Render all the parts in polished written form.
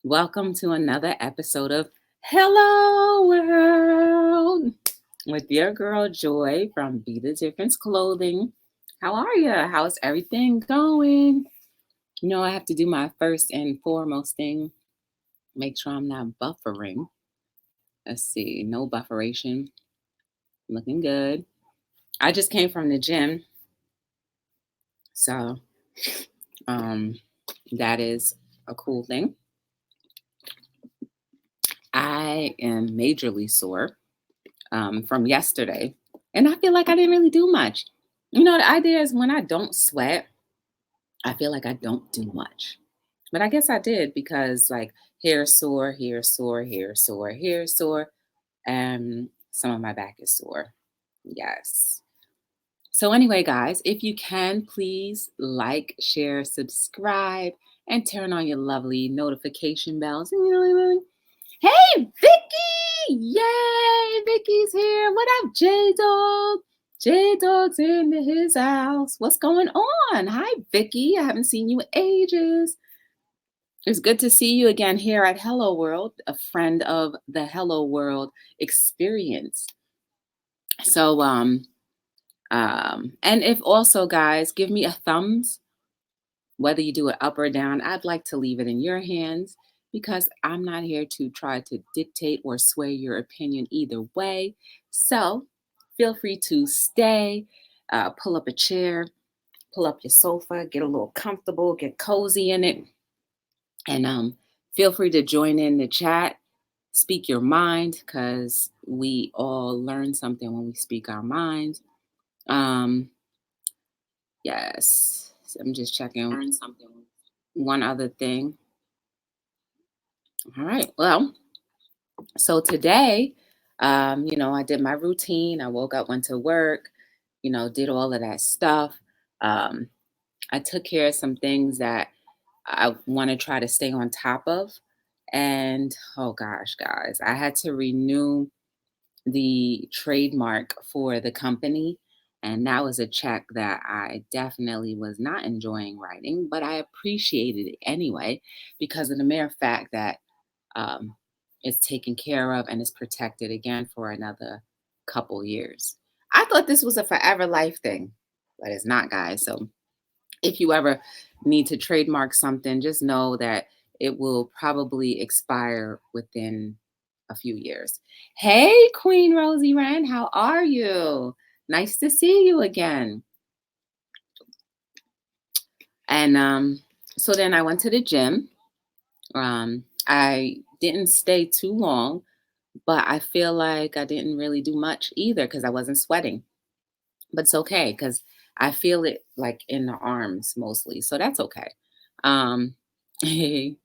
Welcome to another episode of Hello World with your girl Joy from Be the Difference Clothing. How are you? How's everything going? I have to do my first and foremost thing, make sure I'm not buffering. Let's see, no bufferation. Looking good. I just came from the gym, so um, that is a cool thing. I am majorly sore from yesterday. And I feel like I didn't really do much. The idea is when I don't sweat, I feel like I don't do much. But I guess I did because like hair sore, hair sore, hair sore, hair sore, and some of my back is sore. Yes. So anyway, guys, if you can, please like, share, subscribe, and turn on your lovely notification bells. Hey, Vicky! Yay! Vicky's here. What up, J Dog? J Dog's in his house. What's going on? Hi, Vicky. I haven't seen you in ages. It's good to see you again here at Hello World, a friend of the Hello World experience. So, and if also, guys, give me a thumbs, whether you do it up or down. I'd like to leave it in your hands, because I'm not here to try to dictate or sway your opinion either way. So feel free to stay, pull up a chair, pull up your sofa, get a little comfortable, get cozy in it, and feel free to join in the chat. Speak your mind, because we all learn something when we speak our minds. Yes, so I'm just checking one other thing. All right. Well, so today, I did my routine. I woke up, went to work, did all of that stuff. Um, I took care of some things that I want to try to stay on top of. And oh gosh, guys, I had to renew the trademark for the company. And that was a check that I definitely was not enjoying writing, but I appreciated it anyway, because of the mere fact that um, is taken care of and is protected again for another couple years. I thought this was a forever life thing, but it's not, guys. So if you ever need to trademark something, just know that it will probably expire within a few years. Hey, Queen Rosie Rand, how are you? Nice to see you again. And so then I went to the gym. I didn't stay too long, but I feel like I didn't really do much either because I wasn't sweating. But it's okay because I feel it like in the arms mostly. So that's okay. Um, hey,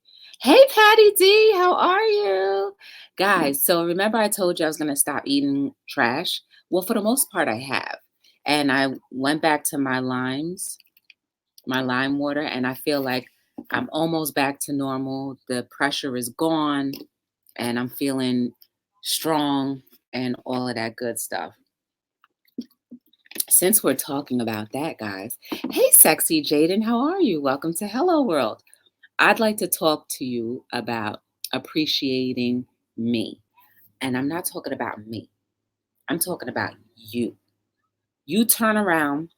Patty D, how are you? Guys, so remember I told you I was going to stop eating trash? Well, for the most part, I have. And I went back to my lime water, and I feel like I'm almost back to normal. The pressure is gone, and I'm feeling strong and all of that good stuff. Since we're talking about that, guys, hey, sexy Jaden, how are you? Welcome to Hello World. I'd like to talk to you about appreciating me. And I'm not talking about me, I'm talking about you. You turn around,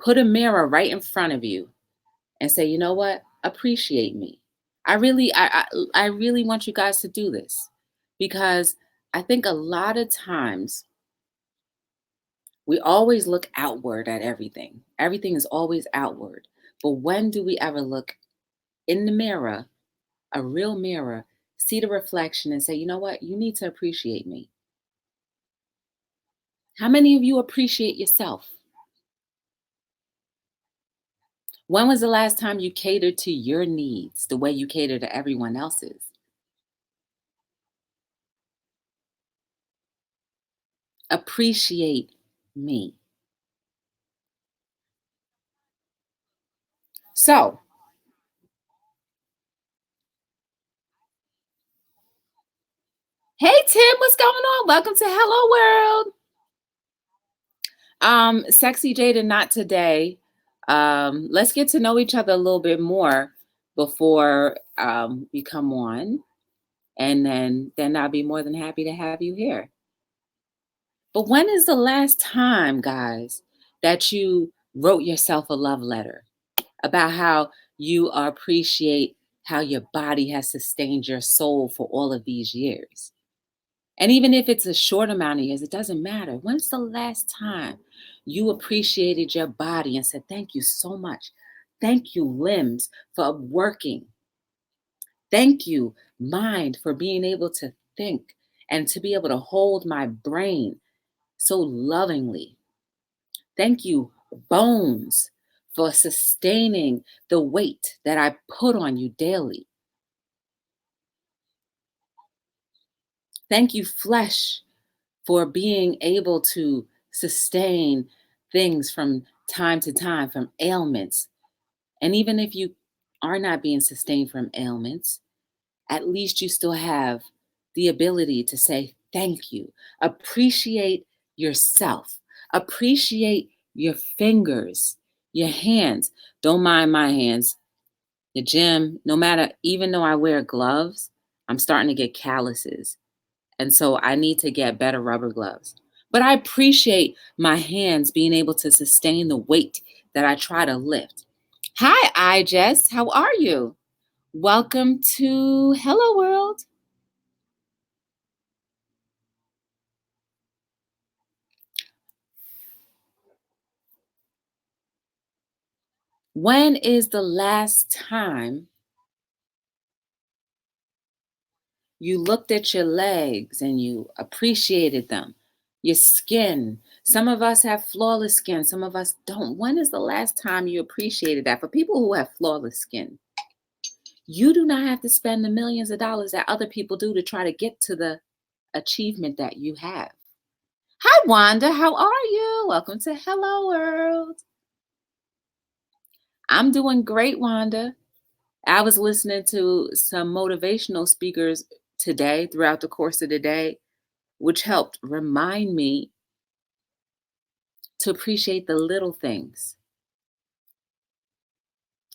put a mirror right in front of you, and say, you know what? Appreciate me. I really want you guys to do this, because I think a lot of times we always look outward at everything. Everything is always outward. But when do we ever look in the mirror, a real mirror, see the reflection and say, you know what? You need to appreciate me. How many of you appreciate yourself? When was the last time you catered to your needs the way you cater to everyone else's? Appreciate me. So, hey Tim, what's going on? Welcome to Hello World. Sexy Jada, not today. Let's get to know each other a little bit more. before we come on, and then I'll be more than happy to have you here. But when is the last time, guys, that you wrote yourself a love letter about how you appreciate how your body has sustained your soul for all of these years? And even if it's a short amount of years, it doesn't matter. When's the last time you appreciated your body and said, "Thank you so much. Thank you, limbs, for working. Thank you, mind, for being able to think and to be able to hold my brain so lovingly. Thank you, bones, for sustaining the weight that I put on you daily. Thank you, flesh, for being able to sustain things from time to time, from ailments. And even if you are not being sustained from ailments, at least you still have the ability to say thank you. Appreciate yourself. Appreciate your fingers, your hands. Don't mind my hands. The gym, no matter, even though I wear gloves, I'm starting to get calluses. And so I need to get better rubber gloves. But I appreciate my hands being able to sustain the weight that I try to lift. Hi, I Jess. How are you? Welcome to Hello World. When is the last time you looked at your legs and you appreciated them? Your skin. Some of us have flawless skin, some of us don't. When is the last time you appreciated that? For people who have flawless skin, you do not have to spend the millions of dollars that other people do to try to get to the achievement that you have. Hi, Wanda. How are you? Welcome to Hello World. I'm doing great, Wanda. I was listening to some motivational speakers today throughout the course of the day, which helped remind me to appreciate the little things.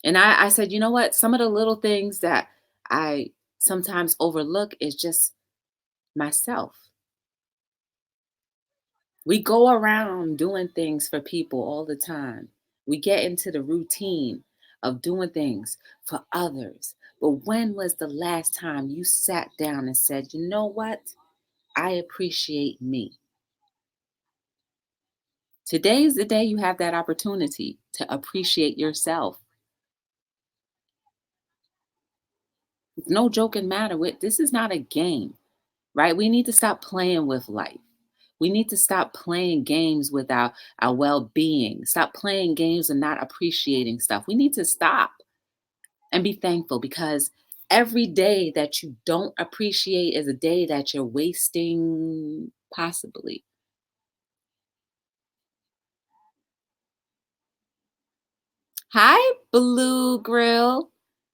And I said, you know what? Some of the little things that I sometimes overlook is just myself. We go around doing things for people all the time. We get into the routine of doing things for others. But when was the last time you sat down and said, you know what? I appreciate me. Today is the day you have that opportunity to appreciate yourself. No joking matter with this is not a game, right? We need to stop playing with life. We need to stop playing games with our well-being. Stop playing games and not appreciating stuff. We need to stop and be thankful because every day that you don't appreciate is a day that you're wasting, possibly. Hi, Blue Grill.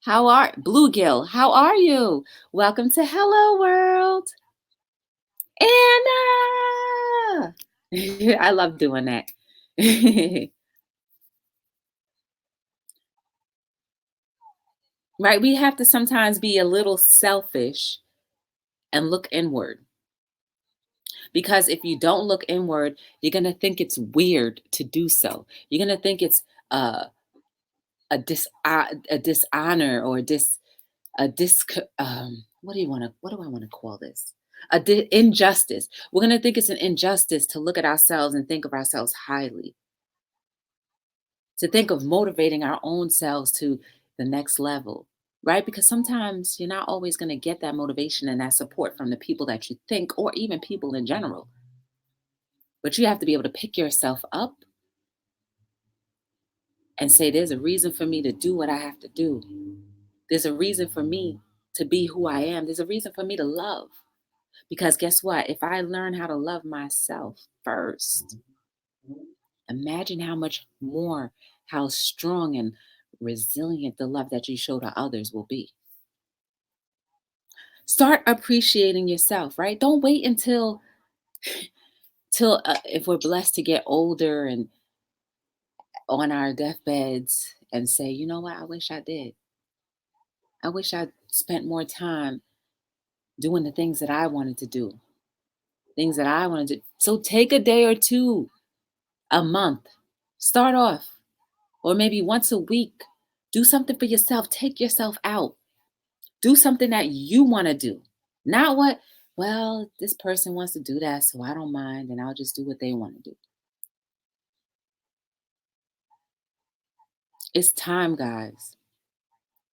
Bluegill? How are you? Welcome to Hello World. Anna! I love doing that. Right? We have to sometimes be a little selfish and look inward. Because if you don't look inward, you're going to think it's weird to do so. You're going to think it's uh, a dishonor or a dis what do I want to call this? Injustice. We're going to think it's an injustice to look at ourselves and think of ourselves highly, to think of motivating our own selves to the next level, right? Because sometimes you're not always going to get that motivation and that support from the people that you think, or even people in general. But you have to be able to pick yourself up and say, there's a reason for me to do what I have to do. There's a reason for me to be who I am. There's a reason for me to love. Because guess what? If I learn how to love myself first, imagine how much more, how strong and resilient the love that you show to others will be. Start appreciating yourself, right? Don't wait until till if we're blessed to get older and on our deathbeds and say, you know what, I wish I did. I wish I spent more time doing the things that I wanted to do, things that I wanted to. So take a day or two, a month, start off, or maybe once a week. Do something for yourself. Take yourself out. Do something that you want to do. Not what, well, this person wants to do that, so I don't mind, and I'll just do what they want to do. It's time, guys.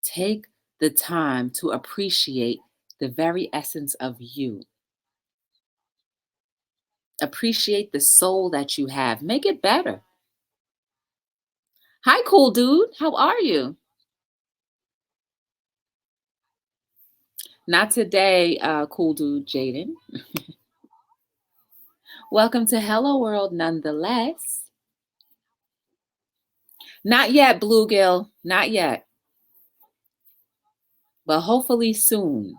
Take the time to appreciate the very essence of you. Appreciate the soul that you have. Make it better. Hi, cool dude. How are you? Not today, cool dude Jaden. Welcome to Hello World, nonetheless. Not yet, Bluegill. Not yet. But hopefully soon.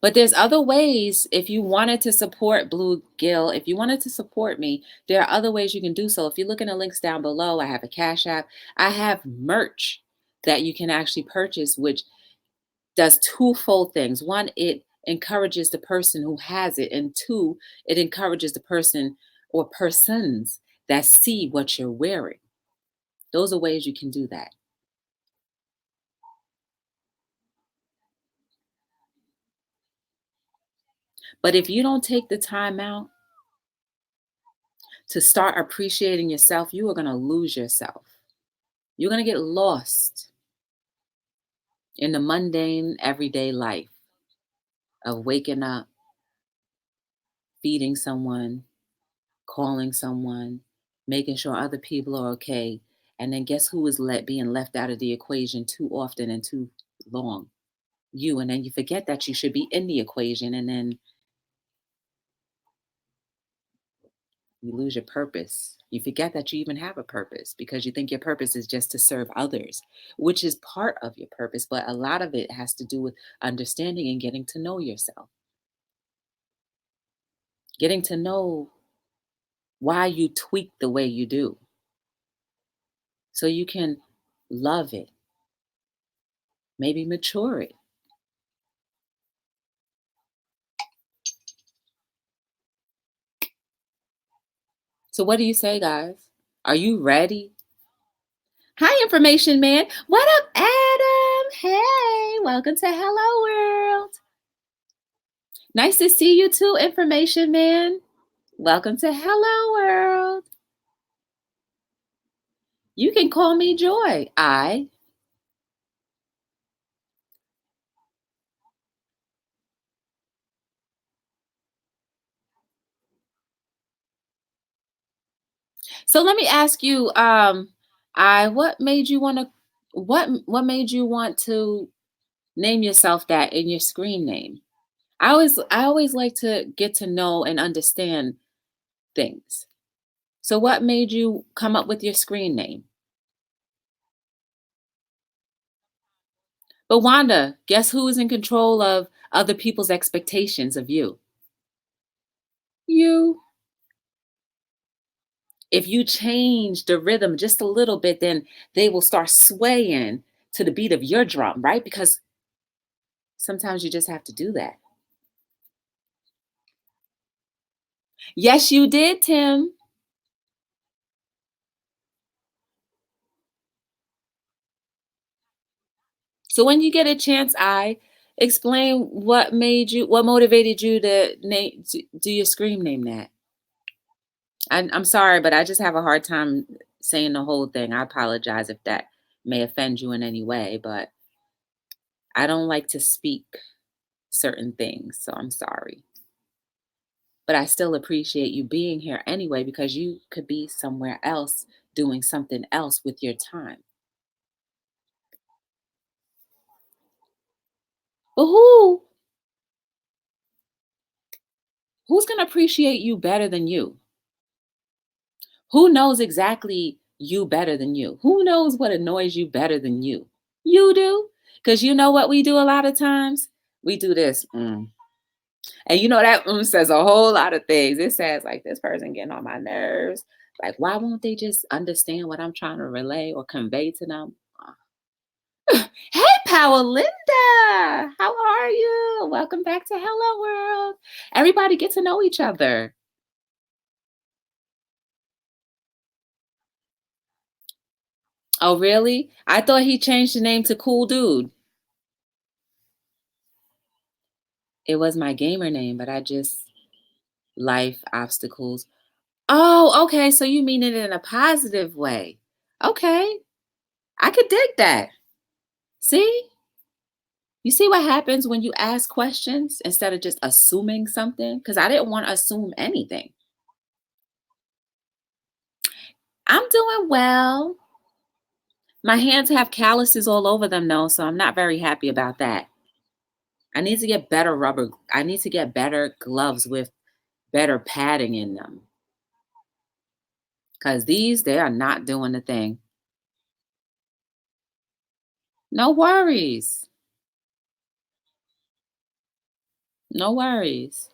But there's other ways if you wanted to support Bluegill, if you wanted to support me, there are other ways you can do so. If you look in the links down below, I have a Cash App. I have merch that you can actually purchase, which does twofold things. One, it encourages the person who has it, and two, it encourages the person or persons that see what you're wearing. Those are ways you can do that. But if you don't take the time out to start appreciating yourself, you are going to lose yourself. You're going to get lost in the mundane, everyday life of waking up, feeding someone, calling someone, making sure other people are okay. And then guess who is being left out of the equation too often and too long? You. And then you forget that you should be in the equation, and then you lose your purpose. You forget that you even have a purpose because you think your purpose is just to serve others, which is part of your purpose. But a lot of it has to do with understanding and getting to know yourself, getting to know why you tweak the way you do so you can love it, maybe mature it. So, what do you say, guys? Are you ready? Hi, information man. What up, Adam? Hey, welcome to Hello World. Nice to see you too, information man. Welcome to Hello World. You can call me Joy. So let me ask you, what made you want to what made you want to name yourself that in your screen name? I always like to get to know and understand things. So what made you come up with your screen name? But Wanda, guess who is in control of other people's expectations of you? You. If you change the rhythm just a little bit, then they will start swaying to the beat of your drum, right? Because sometimes you just have to do that. Yes, you did, Tim. So when you get a chance, I explain what motivated you to do your scream name that. I'm sorry, but I just have a hard time saying the whole thing. I apologize if that may offend you in any way, but I don't like to speak certain things, so I'm sorry. But I still appreciate you being here anyway because you could be somewhere else doing something else with your time. But who's going to appreciate you better than you? Who knows exactly you better than you? Who knows what annoys you better than you? You do. Because you know what we do a lot of times? We do this. And you know that says a whole lot of things. It says like this person getting on my nerves. Like, why won't they just understand what I'm trying to relay or convey to them? Hey, Linda, how are you? Welcome back to Hello World. Everybody get to know each other. Oh, really? I thought he changed the name to Cool Dude. It was my gamer name, but I just life obstacles. Oh, okay. So you mean it in a positive way. Okay. I could dig that. See? You see what happens when you ask questions instead of just assuming something? Because I didn't want to assume anything. I'm doing well. My hands have calluses all over them though, so I'm not very happy about that. I need to get better rubber. I need to get better gloves with better padding in them. Because these, they are not doing the thing. No worries. No worries.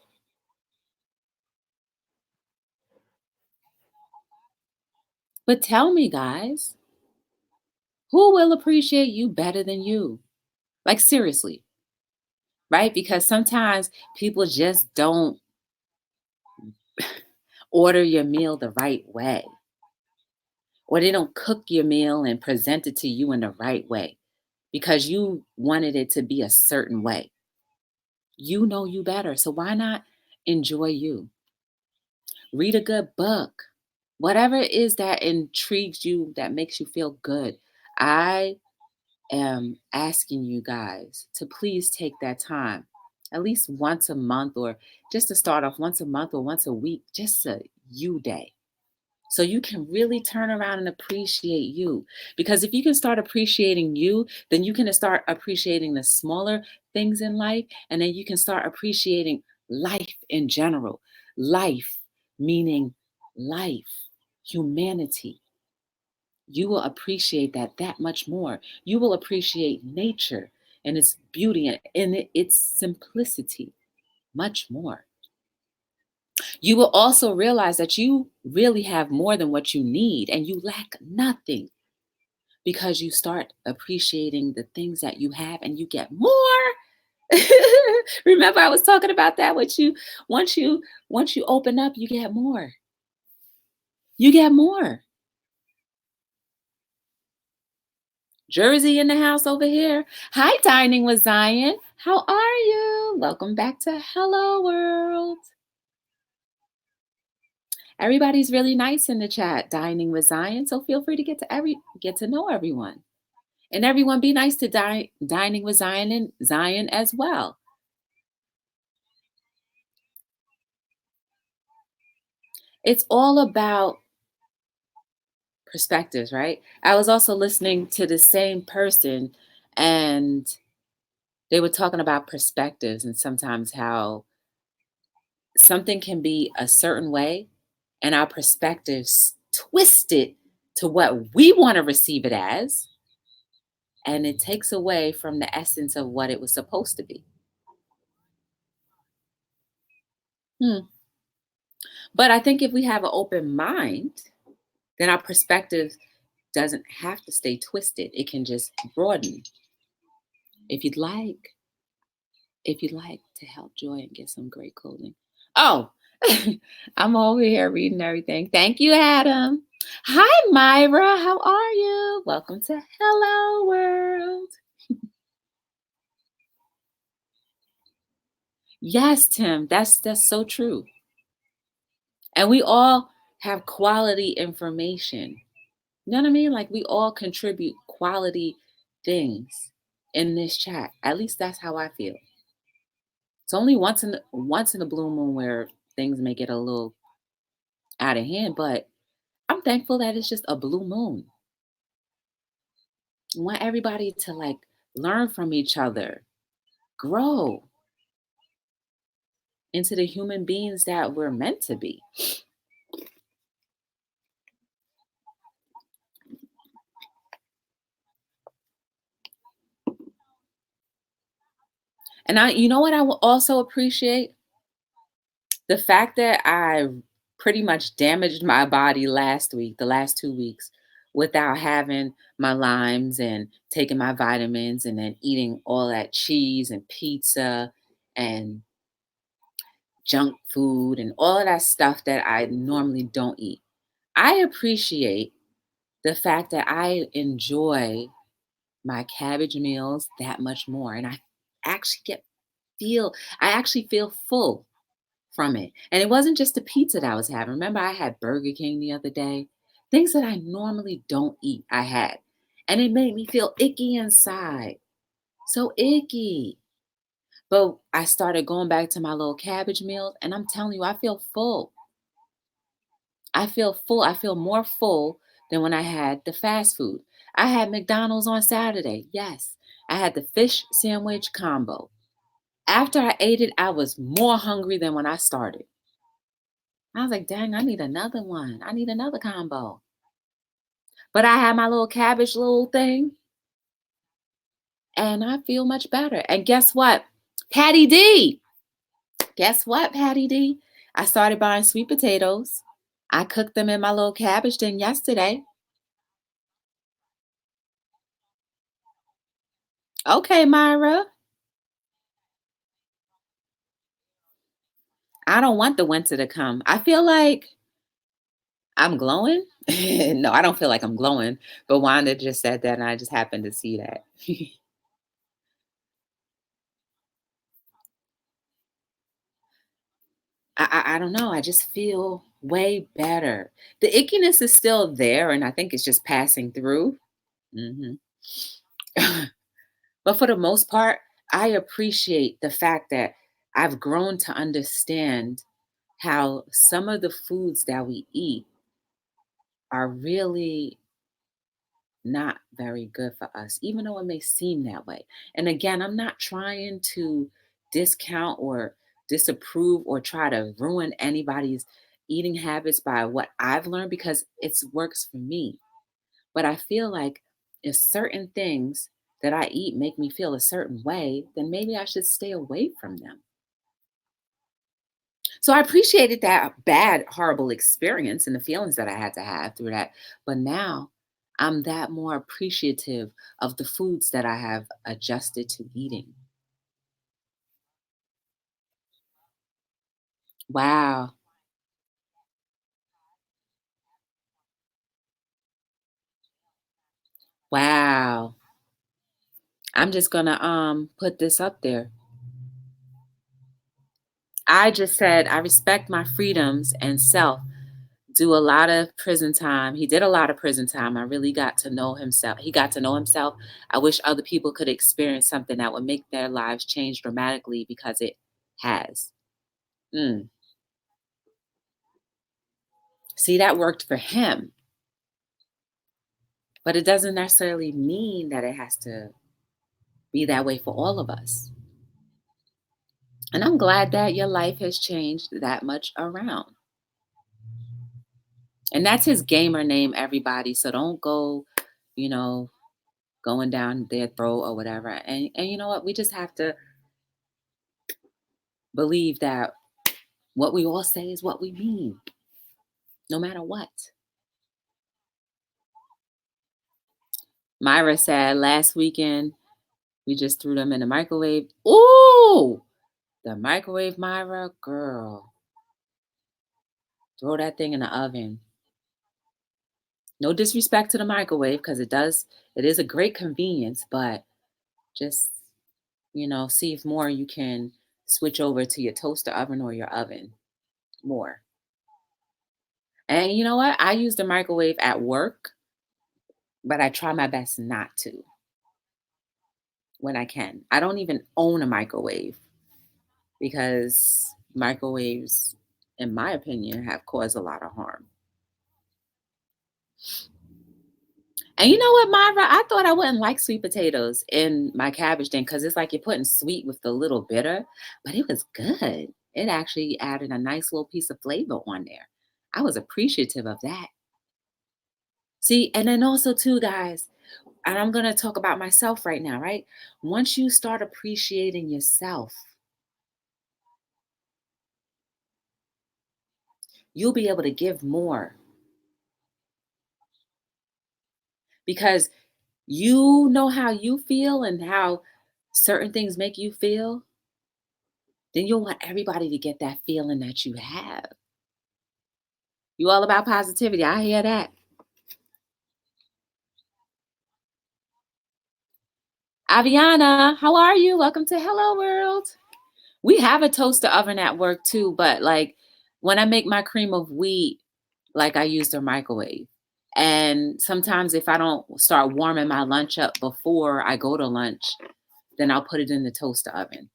But tell me, guys, who will appreciate you better than you? Like, seriously, right? Because sometimes people just don't order your meal the right way, or they don't cook your meal and present it to you in the right way because you wanted it to be a certain way. You know you better. So why not enjoy you? Read a good book. Whatever it is that intrigues you, that makes you feel good. I am asking you guys to please take that time at least once a month, or just to start off once a month or once a week, just a you day. So you can really turn around and appreciate you. Because if you can start appreciating you, then you can start appreciating the smaller things in life. And then you can start appreciating life in general. Life, meaning life, humanity. You will appreciate that much more. You will appreciate nature and its beauty and its simplicity much more. You will also realize that you really have more than what you need and you lack nothing because you start appreciating the things that you have and you get more. Remember I was talking about that with you. Once you open up, you get more. You get more. Jersey in the house over here. Hi, Dining with Zion. How are you? Welcome back to Hello World. Everybody's really nice in the chat, Dining with Zion. So feel free to get to know everyone. And everyone be nice to Dining with Zion and Zion as well. It's all about perspectives, right? I was also listening to the same person and they were talking about perspectives and sometimes how something can be a certain way and our perspectives twist it to what we want to receive it as, and it takes away from the essence of what it was supposed to be. Hmm. But I think if we have an open mind, then our perspective doesn't have to stay twisted. It can just broaden. If you'd like, if you'd like to help Joy and get some great clothing. Oh, I'm over here reading everything. Thank you, Adam. Hi, Myra. How are you? Welcome to Hello World. Yes, Tim. That's so true. And we all have quality information. You know what I mean? Like we all contribute quality things in this chat. At least that's how I feel. It's only once in the blue moon where things may get a little out of hand, but I'm thankful that it's just a blue moon. I want everybody to like learn from each other, grow into the human beings that we're meant to be. And you know what I will also appreciate? The fact that I pretty much damaged my body last week, the last 2 weeks, without having my limes and taking my vitamins and then eating all that cheese and pizza and junk food and all of that stuff that I normally don't eat. I appreciate the fact that I enjoy my cabbage meals that much more. And actually get feel I actually feel full from it. And it wasn't just the pizza that I was having. Remember, I had Burger King the other day. Things that I normally don't eat, I had. And it made me feel icky inside. So icky. But I started going back to my little cabbage meals, and I'm telling you, I feel full. I feel full. I feel more full than when I had the fast food. I had McDonald's on Saturday. Yes. I had the fish sandwich combo. After I ate it, I was more hungry than when I started. I was like, dang, I need another one. I need another combo. But I had my little cabbage little thing, and I feel much better. And guess what? Patty D. Guess what, Patty D? I started buying sweet potatoes. I cooked them in my little cabbage thing yesterday. Okay, Myra. I don't want the winter to come. I feel like I'm glowing. No, I don't feel like I'm glowing. But Wanda just said that, and I just happened to see that. I don't know. I just feel way better. The ickiness is still there, and I think it's just passing through. Hmm. But for the most part, I appreciate the fact that I've grown to understand how some of the foods that we eat are really not very good for us, even though it may seem that way. And again, I'm not trying to discount or disapprove or try to ruin anybody's eating habits by what I've learned because it works for me. But I feel like if certain things that I eat make me feel a certain way, then maybe I should stay away from them. So I appreciated that bad, horrible experience and the feelings that I had to have through that. But now I'm that more appreciative of the foods that I have adjusted to eating. Wow. Wow. I'm just gonna put this up there. I just said I respect my freedoms and self. Do a lot of prison time. He did a lot of prison time. I really got to know himself. He got to know himself. I wish other people could experience something that would make their lives change dramatically because it has. Mm. See, that worked for him, but it doesn't necessarily mean that it has to be that way for all of us. And I'm glad that your life has changed that much around. And that's his gamer name, everybody. So don't go, you know, going down their throat or whatever. And you know what? We just have to believe that what we all say is what we mean, no matter what. Myra said last weekend we just threw them in the microwave. Ooh, the microwave, Myra, girl, throw that thing in the oven. No disrespect to the microwave because it is a great convenience, but just, see if more you can switch over to your toaster oven or your oven more. And you know what? I use the microwave at work, but I try my best not to when I can. I don't even own a microwave because microwaves, in my opinion, have caused a lot of harm. And you know what, Myra? I thought I wouldn't like sweet potatoes in my cabbage thing because it's like you're putting sweet with the little bitter, but it was good. It actually added a nice little piece of flavor on there. I was appreciative of that. See, and then also, too, guys, and I'm going to talk about myself right now, right? Once you start appreciating yourself, you'll be able to give more. because you know how you feel and how certain things make you feel, then you'll want everybody to get that feeling that you have. You all about positivity. I hear that. Aviana, how are you? Welcome to Hello World. We have a toaster oven at work too, but like when I make my cream of wheat, like I use the microwave. And sometimes if I don't start warming my lunch up before I go to lunch, then I'll put it in the toaster oven.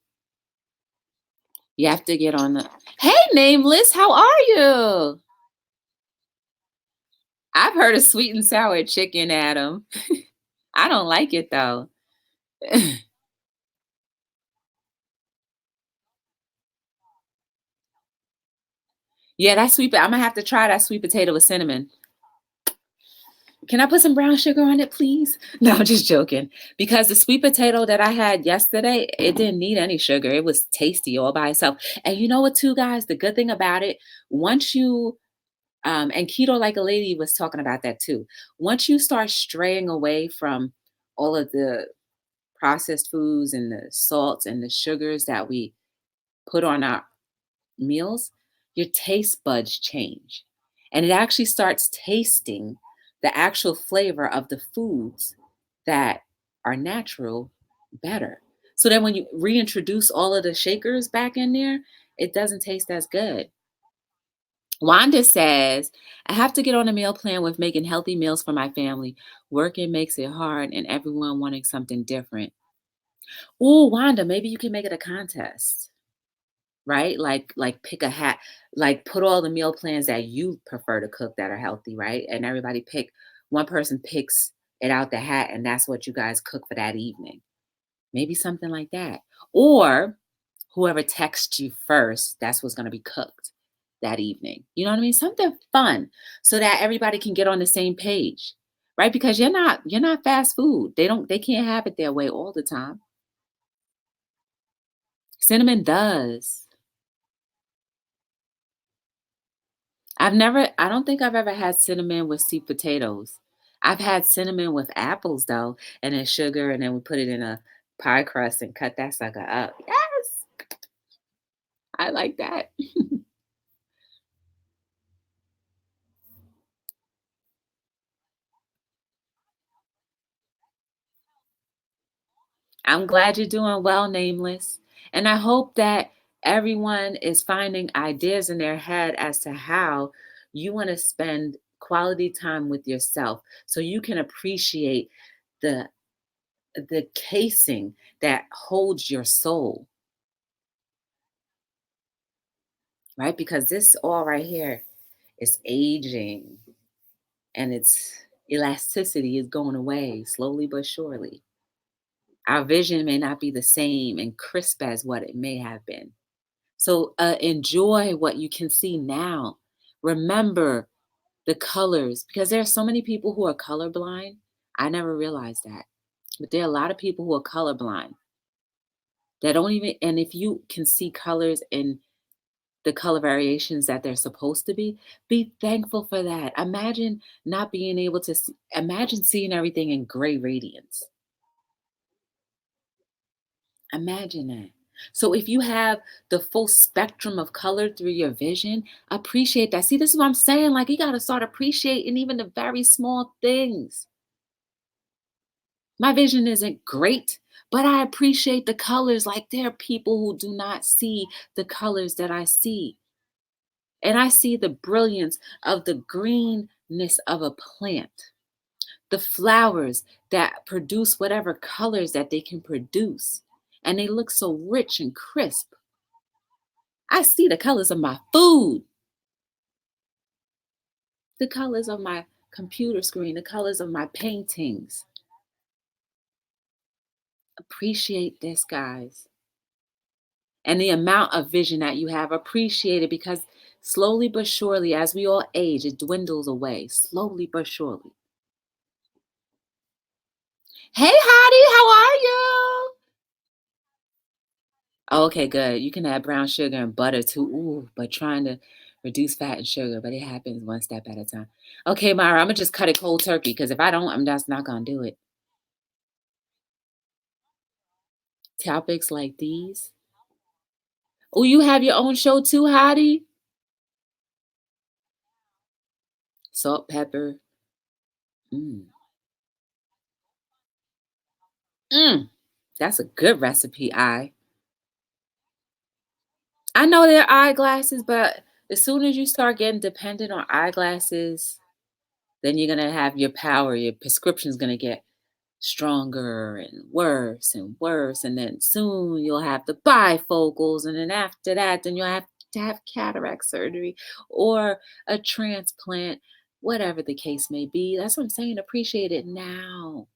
You have to get on the Hey Nameless, how are you? I've heard of sweet and sour chicken, Adam. I don't like it though. Yeah, that sweet I'm gonna have to try that sweet potato with cinnamon. Can I put some brown sugar on it, please? No, I'm just joking. Because the sweet potato that I had yesterday, it didn't need any sugar. It was tasty all by itself. And you know what, too, guys? The good thing about it, once you and keto, like a lady was talking about that too. Once you start straying away from all of the processed foods and the salts and the sugars that we put on our meals, your taste buds change. And it actually starts tasting the actual flavor of the foods that are natural better. So then when you reintroduce all of the shakers back in there, it doesn't taste as good. Wanda says, I have to get on a meal plan with making healthy meals for my family. Working makes it hard and everyone wanting something different. Oh, Wanda, maybe you can make it a contest. Right? Like pick a hat, like put all the meal plans that you prefer to cook that are healthy, right? And everybody pick one person picks it out the hat and that's what you guys cook for that evening. Maybe something like that. Or whoever texts you first, that's what's going to be cooked that evening. You know what I mean? Something fun so that everybody can get on the same page. Right? Because you're not fast food. They can't have it their way all the time. Cinnamon does. I don't think I've ever had cinnamon with sweet potatoes. I've had cinnamon with apples though, and then sugar, and then we put it in a pie crust and cut that sucker up. Yes, I like that. I'm glad you're doing well, Nameless. And I hope that everyone is finding ideas in their head as to how you want to spend quality time with yourself so you can appreciate the the casing that holds your soul, right? Because this all right here is aging and its elasticity is going away slowly but surely. Our vision may not be the same and crisp as what it may have been. So enjoy what you can see now. Remember the colors because there are so many people who are colorblind. I never realized that. But there are a lot of people who are colorblind that don't even, and if you can see colors in the color variations that they're supposed to be thankful for that. Imagine not being able to see, imagine seeing everything in gray radiance. Imagine that. So if you have the full spectrum of color through your vision, appreciate that. See, this is what I'm saying. Like you got to start appreciating even the very small things. My vision isn't great, but I appreciate the colors. Like there are people who do not see the colors that I see. And I see the brilliance of the greenness of a plant, the flowers that produce whatever colors that they can produce. And they look so rich and crisp. I see the colors of my food, the colors of my computer screen, the colors of my paintings. Appreciate this, guys. And the amount of vision that you have, appreciate it because slowly but surely, as we all age, it dwindles away, slowly but surely. Hey, Hottie, how are you? Okay, good. You can add brown sugar and butter too. Ooh, but trying to Reduce fat and sugar, but it happens one step at a time. Okay, Myra, I'm gonna just cut it cold turkey because if I don't, I'm just not gonna do it. Topics like these. Oh, you have your own show too, Hottie? Salt, pepper. Mm. Mm. That's a good recipe, I know they're eyeglasses, but as soon as you start getting dependent on eyeglasses, then you're gonna have your power, your prescription's gonna get stronger and worse. And then soon you'll have the bifocals. And then after that, then you'll have to have cataract surgery or a transplant, whatever the case may be. That's what I'm saying. Appreciate it now.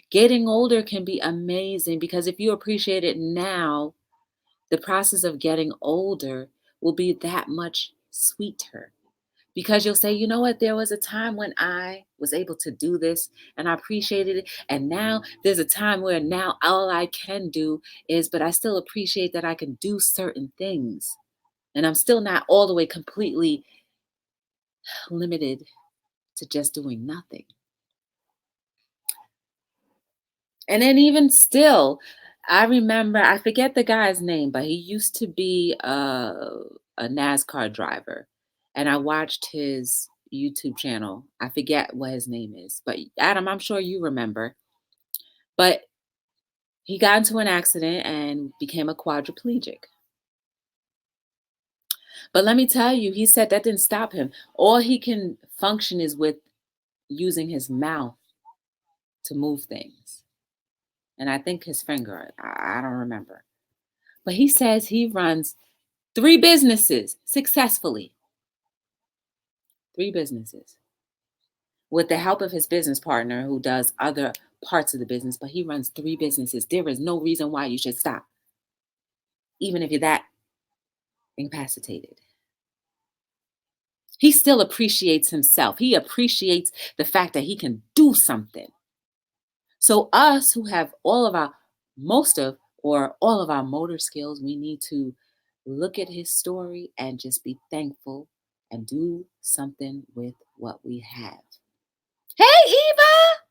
Getting older can be amazing because if you appreciate it now, the process of getting older will be that much sweeter because you'll say, you know what, there was a time when I was able to do this and I appreciated it. And now there's a time where now all I can do is, but I still appreciate that I can do certain things. And I'm still not all the way completely limited to just doing nothing. And then even still, I remember, I forget the guy's name, but he used to be a NASCAR driver. And I watched his YouTube channel. I forget what his name is, but Adam, I'm sure you remember. But he got into an accident and became a quadriplegic. But let me tell you, he said that didn't stop him. All he can function is with using his mouth to move things. And I think his finger, I don't remember. But he says he runs 3 businesses successfully. 3 businesses with the help of his business partner who does other parts of the business, but he runs 3 businesses. There is no reason why you should stop, even if you're that incapacitated. He still appreciates himself. He appreciates the fact that he can do something. So us who have all of our most of or all of our motor skills, we need to look at his story and just be thankful and do something with what we have. Hey Eva,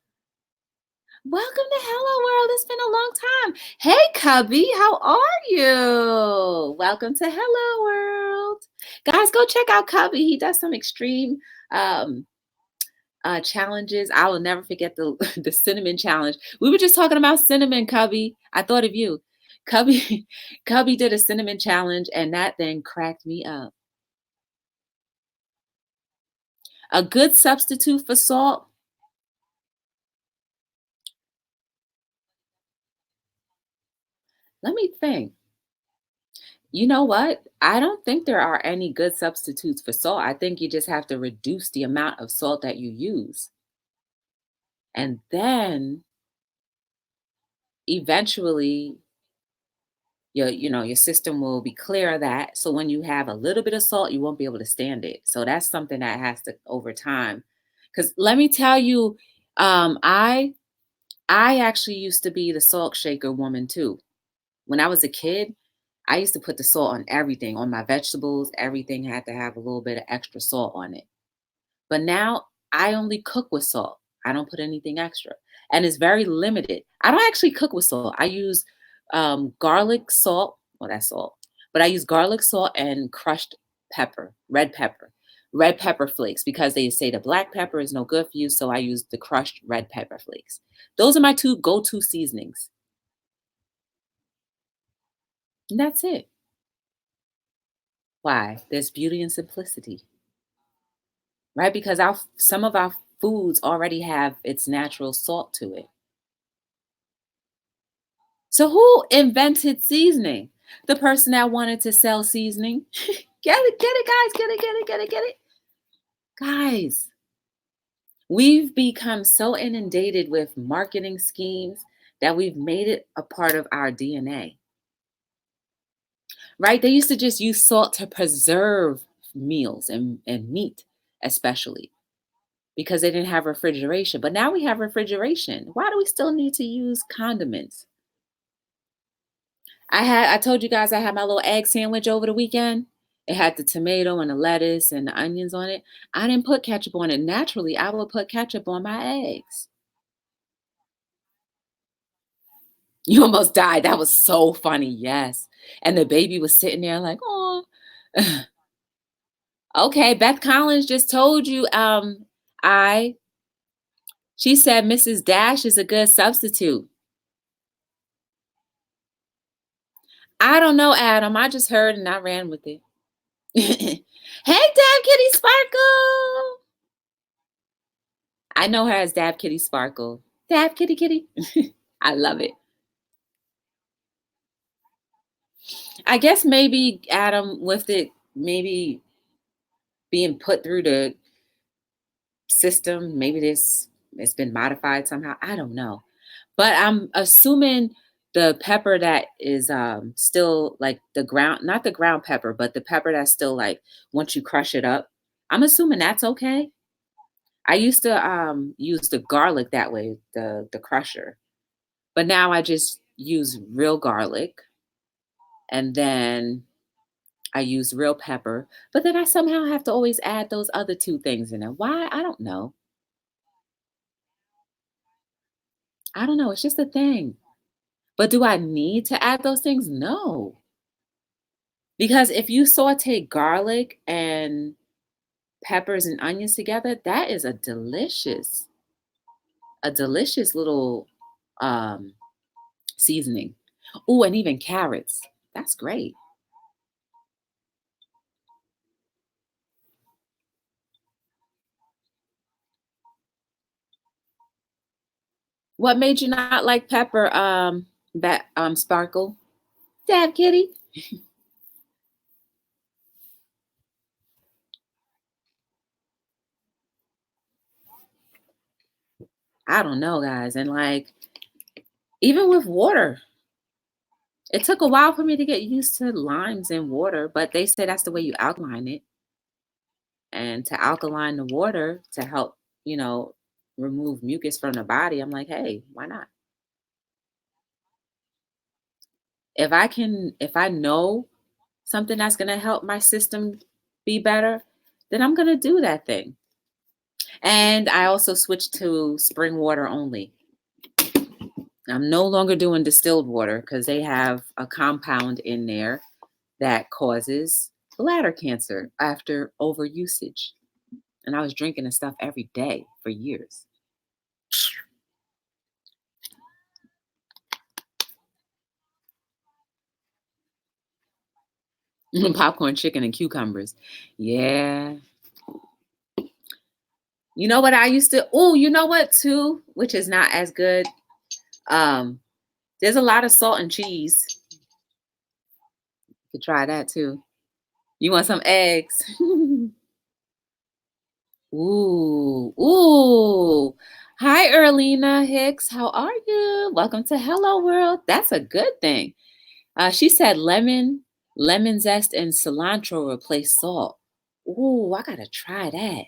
welcome to Hello World. It's been a long time. Hey Cubby, how are you? Welcome to Hello World. Guys, go check out Cubby. He does some extreme um challenges. I will never forget the the cinnamon challenge. We were just talking about cinnamon, Cubby. I thought of you. Cubby Cubby did a cinnamon challenge and that thing cracked me up. A good substitute for salt. Let me think. You know what? I don't think there are any good substitutes for salt. I think you just have to reduce the amount of salt that you use. And then eventually your system will be clear of that. So when you have a little bit of salt, you won't be able to stand it. So that's something that has to over time. Because let me tell you, I actually used to be the salt shaker woman too. When I was a kid, I used to put the salt on everything, on my vegetables. Everything had to have a little bit of extra salt on it. But now I only cook with salt. I don't put anything extra. And it's very limited. I don't actually cook with salt. I use garlic salt. Well, that's salt. But I use garlic salt and crushed pepper, red pepper flakes, because they say the black pepper is no good for you. So I use the crushed red pepper flakes. Those are my 2 go to seasonings. And that's it. Why? There's beauty in simplicity, right? Because some of our foods already have its natural salt to it. So who invented seasoning? The person that wanted to sell seasoning. Get it, guys. Get it. Guys, we've become so inundated with marketing schemes that we've made it a part of our DNA. Right? They used to just use salt to preserve meals and meat, especially because they didn't have refrigeration. But now we have refrigeration. Why do we still need to use condiments? I told you guys I had my little egg sandwich over the weekend. It had the tomato and the lettuce and the onions on it. I didn't put ketchup on it. Naturally, I would put ketchup on my eggs. You almost died. That was so funny. Yes. And the baby was sitting there like, oh. Okay, Beth Collins just told you. I She said Mrs. Dash is a good substitute. I don't know, Adam. I just heard and I ran with it. Hey, Dab Kitty Sparkle. I know her as Dab Kitty Sparkle. Dab Kitty Kitty. I love it. I guess maybe Adam, with it maybe being put through the system, maybe this it's been modified somehow. I don't know. But I'm assuming the pepper that is still like the ground, not the ground pepper, but the pepper that's still like once you crush it up. I'm assuming that's okay. I used to use the garlic that way, the crusher. But now I just use real garlic and then I use real pepper. But then I somehow have to always add those other two things in it. Why? I don't know. I don't know. It's just a thing. But do I need to add those things? No. Because if you saute garlic and peppers and onions together, that is a delicious little um seasoning. Oh, and even carrots. That's great. What made you not like pepper, that Sparkle? Dab Kitty? I don't know, guys. And like even with water, it took a while for me to get used to limes in water, but they say that's the way you alkaline it. And to alkaline the water to help, you know, remove mucus from the body, I'm like, hey, why not? If I know something that's going to help my system be better, then I'm going to do that thing. And I also switched to spring water only. I'm no longer doing distilled water because they have a compound in there that causes bladder cancer after overusage. And I was drinking the stuff every day for years. Popcorn chicken and cucumbers. Yeah. You know what I used to oh, you know what too, which is not as good. Um, there's a lot of salt and cheese. You could try that too. You want some eggs? Ooh, ooh. Hi, Erlina Hicks. How are you? Welcome to Hello World. That's a good thing. She said lemon zest, and cilantro replace salt. Ooh, I gotta try that.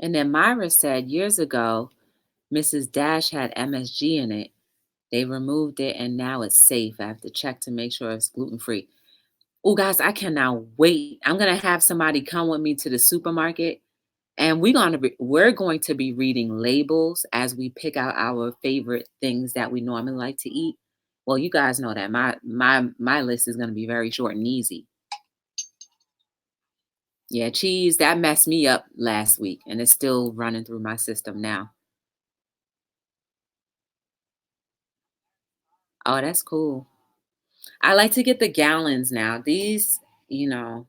And then Myra said years ago, Mrs. Dash had MSG in it. They removed it and now it's safe. I have to check to make sure it's gluten free. Oh, guys, I cannot wait. I'm gonna have somebody come with me to the supermarket, and we're going to be reading labels as we pick out our favorite things that we normally like to eat. Well, you guys know that my list is gonna be very short and easy. Yeah, cheese that messed me up last week, and it's still running through my system now. Oh, that's cool. I like to get the gallons now. These, you know,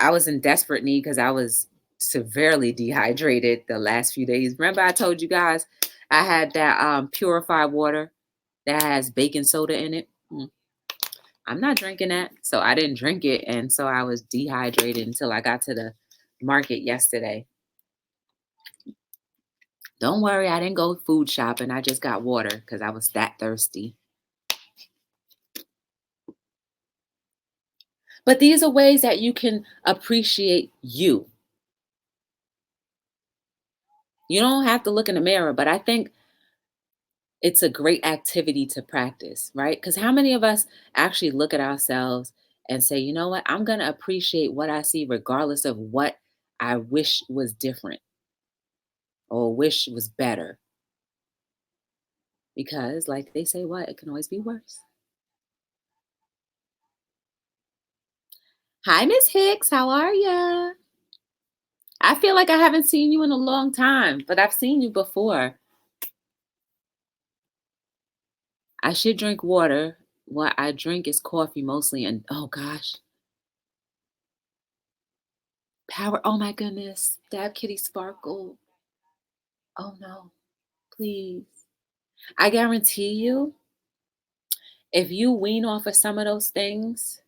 I was in desperate need because I was severely dehydrated the last few days. Remember, I told you guys I had that purified water that has baking soda in it. I'm not drinking that. So I didn't drink it. And so I was dehydrated until I got to the market yesterday. Don't worry, I didn't go food shopping. I just got water because I was that thirsty. But these are ways that you can appreciate you. You don't have to look in the mirror, but I think it's a great activity to practice, right? Because how many of us actually look at ourselves and say, you know what, I'm going to appreciate what I see, regardless of what I wish was different or wish was better? Because, like they say, what? It can always be worse. Hi, Miss Hicks. How are ya? I feel like I haven't seen you in a long time, but I've seen you before. I should drink water. What I drink is coffee mostly. And oh gosh, power. Oh my goodness. Dab Kitty Sparkle. Oh no, please. I guarantee you, if you wean off of some of those things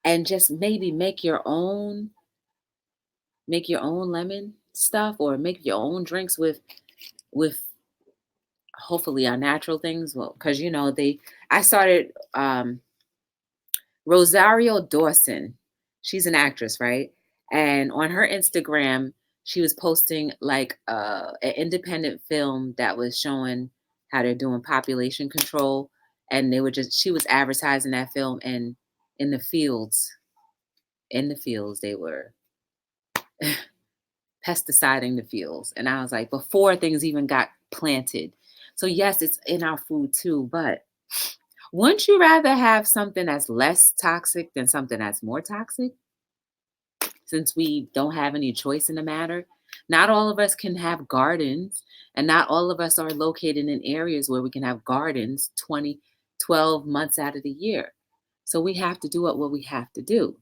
and just maybe make your own lemon stuff or make your own drinks with hopefully our natural things. Well, because I started Rosario Dawson. She's an actress, right? And on her Instagram, she was posting like an independent film that was showing how they're doing population control. And she was advertising that film, and in the fields, they were pesticiding the fields. And I was like, before things even got planted. So yes, it's in our food too, but wouldn't you rather have something that's less toxic than something that's more toxic? Since we don't have any choice in the matter, not all of us can have gardens, and not all of us are located in areas where we can have gardens 12 months out of the year. So we have to do what we have to do.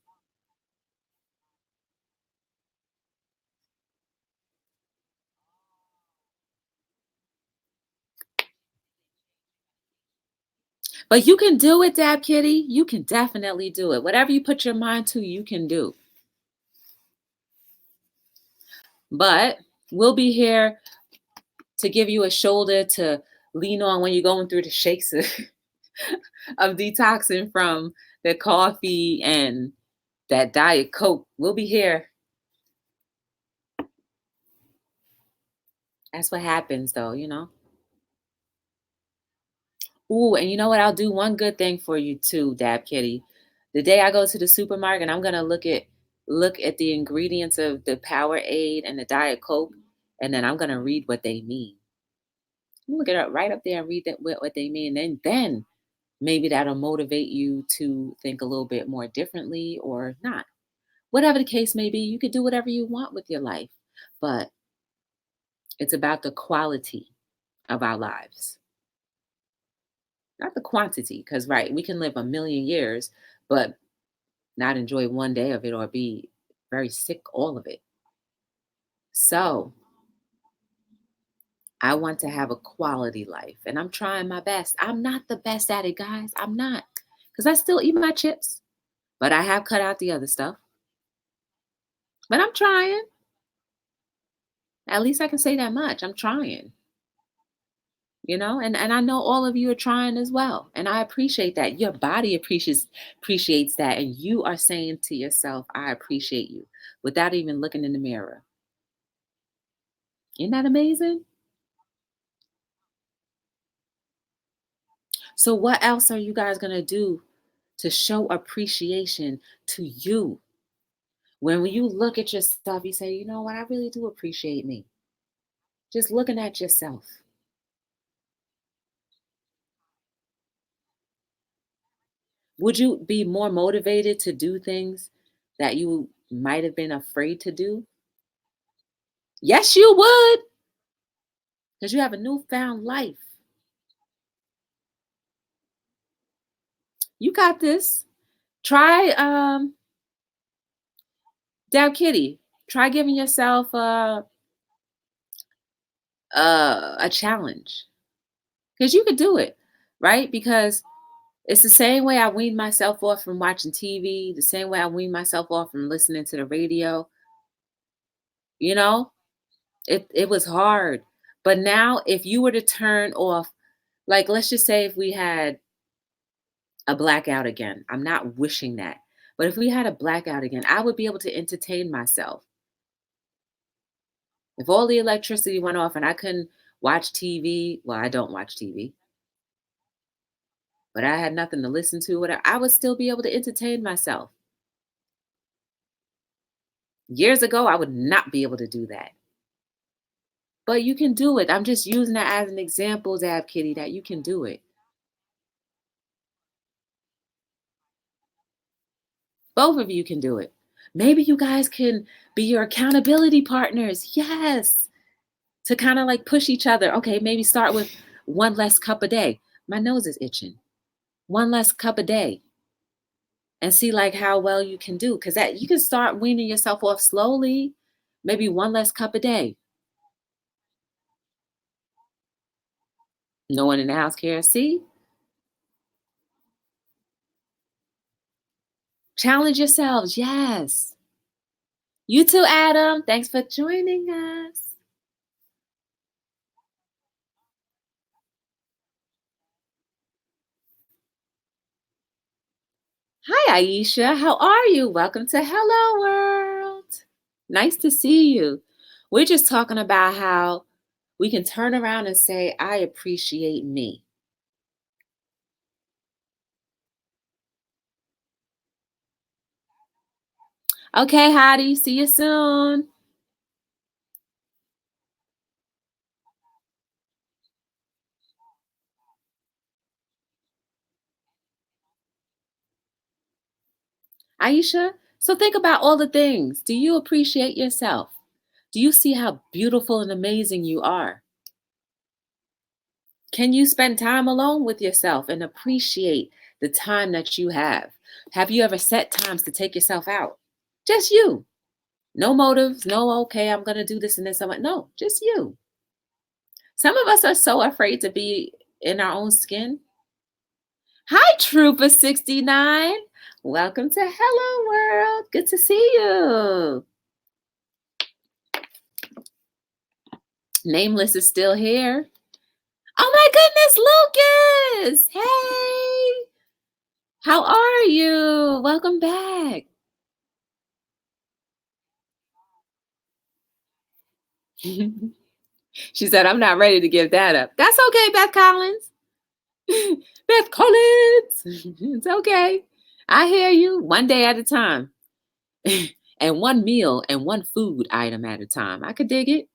But you can do it, Dab Kitty. You can definitely do it. Whatever you put your mind to, you can do. But we'll be here to give you a shoulder to lean on when you're going through the shakes of detoxing from the coffee and that Diet Coke. We'll be here. That's what happens, though. Ooh, and you know what? I'll do one good thing for you too, Dab Kitty. The day I go to the supermarket, I'm gonna look at the ingredients of the Powerade and the Diet Coke, and then I'm gonna read what they mean. Look it up right up there and read what they mean. And then maybe that'll motivate you to think a little bit more differently or not. Whatever the case may be, you could do whatever you want with your life. But it's about the quality of our lives, not the quantity. Because, right, we can live a million years, but not enjoy one day of it or be very sick all of it. So I want to have a quality life, and I'm trying my best. I'm not the best at it, guys. I'm not. Because I still eat my chips, but I have cut out the other stuff. But I'm trying. At least I can say that much. I'm trying. And I know all of you are trying as well, and I appreciate that. Your body appreciates that, and you are saying to yourself, I appreciate you, without even looking in the mirror. Isn't that amazing? So what else are you guys going to do to show appreciation to you? When you look at yourself, you say, you know what, I really do appreciate me. Just looking at yourself. Would you be more motivated to do things that you might have been afraid to do? Yes, you would, because you have a newfound life. You got this. Try, Dab Kitty. Try giving yourself a challenge, because you could do it, right? Because it's the same way I weaned myself off from watching TV, the same way I weaned myself off from listening to the radio. You know, it was hard. But now, if you were to turn off, like, let's just say if we had a blackout again, I'm not wishing that. But if we had a blackout again, I would be able to entertain myself. If all the electricity went off and I couldn't watch TV, well, I don't watch TV, but I had nothing to listen to, whatever, I would still be able to entertain myself. Years ago, I would not be able to do that. But you can do it. I'm just using that as an example, Dab Kitty, that you can do it. Both of you can do it. Maybe you guys can be your accountability partners. Yes. To kind of like push each other. Okay, maybe start with one less cup a day. My nose is itching. One less cup a day. And see like how well you can do. Because that you can start weaning yourself off slowly. Maybe one less cup a day. No one in the house cares. See? Challenge yourselves. Yes. You too, Adam. Thanks for joining us. Hi, Aisha. How are you? Welcome to Hello World. Nice to see you. We're just talking about how we can turn around and say, I appreciate me. Okay, Hottie. See you soon. Aisha, so think about all the things. Do you appreciate yourself? Do you see how beautiful and amazing you are? Can you spend time alone with yourself and appreciate the time that you have? Have you ever set times to take yourself out? Just you. No motives, no, okay, I'm going to do this and this. No, just you. Some of us are so afraid to be in our own skin. Hi, Trooper 69. Welcome to Hello World. Good to see you. Nameless is still here. Oh my goodness, Lucas. Hey, how are you? Welcome back. She said, I'm not ready to give that up. That's okay, Beth Collins. Beth Collins. It's okay. I hear you. One day at a time. And one meal and one food item at a time. I could dig it.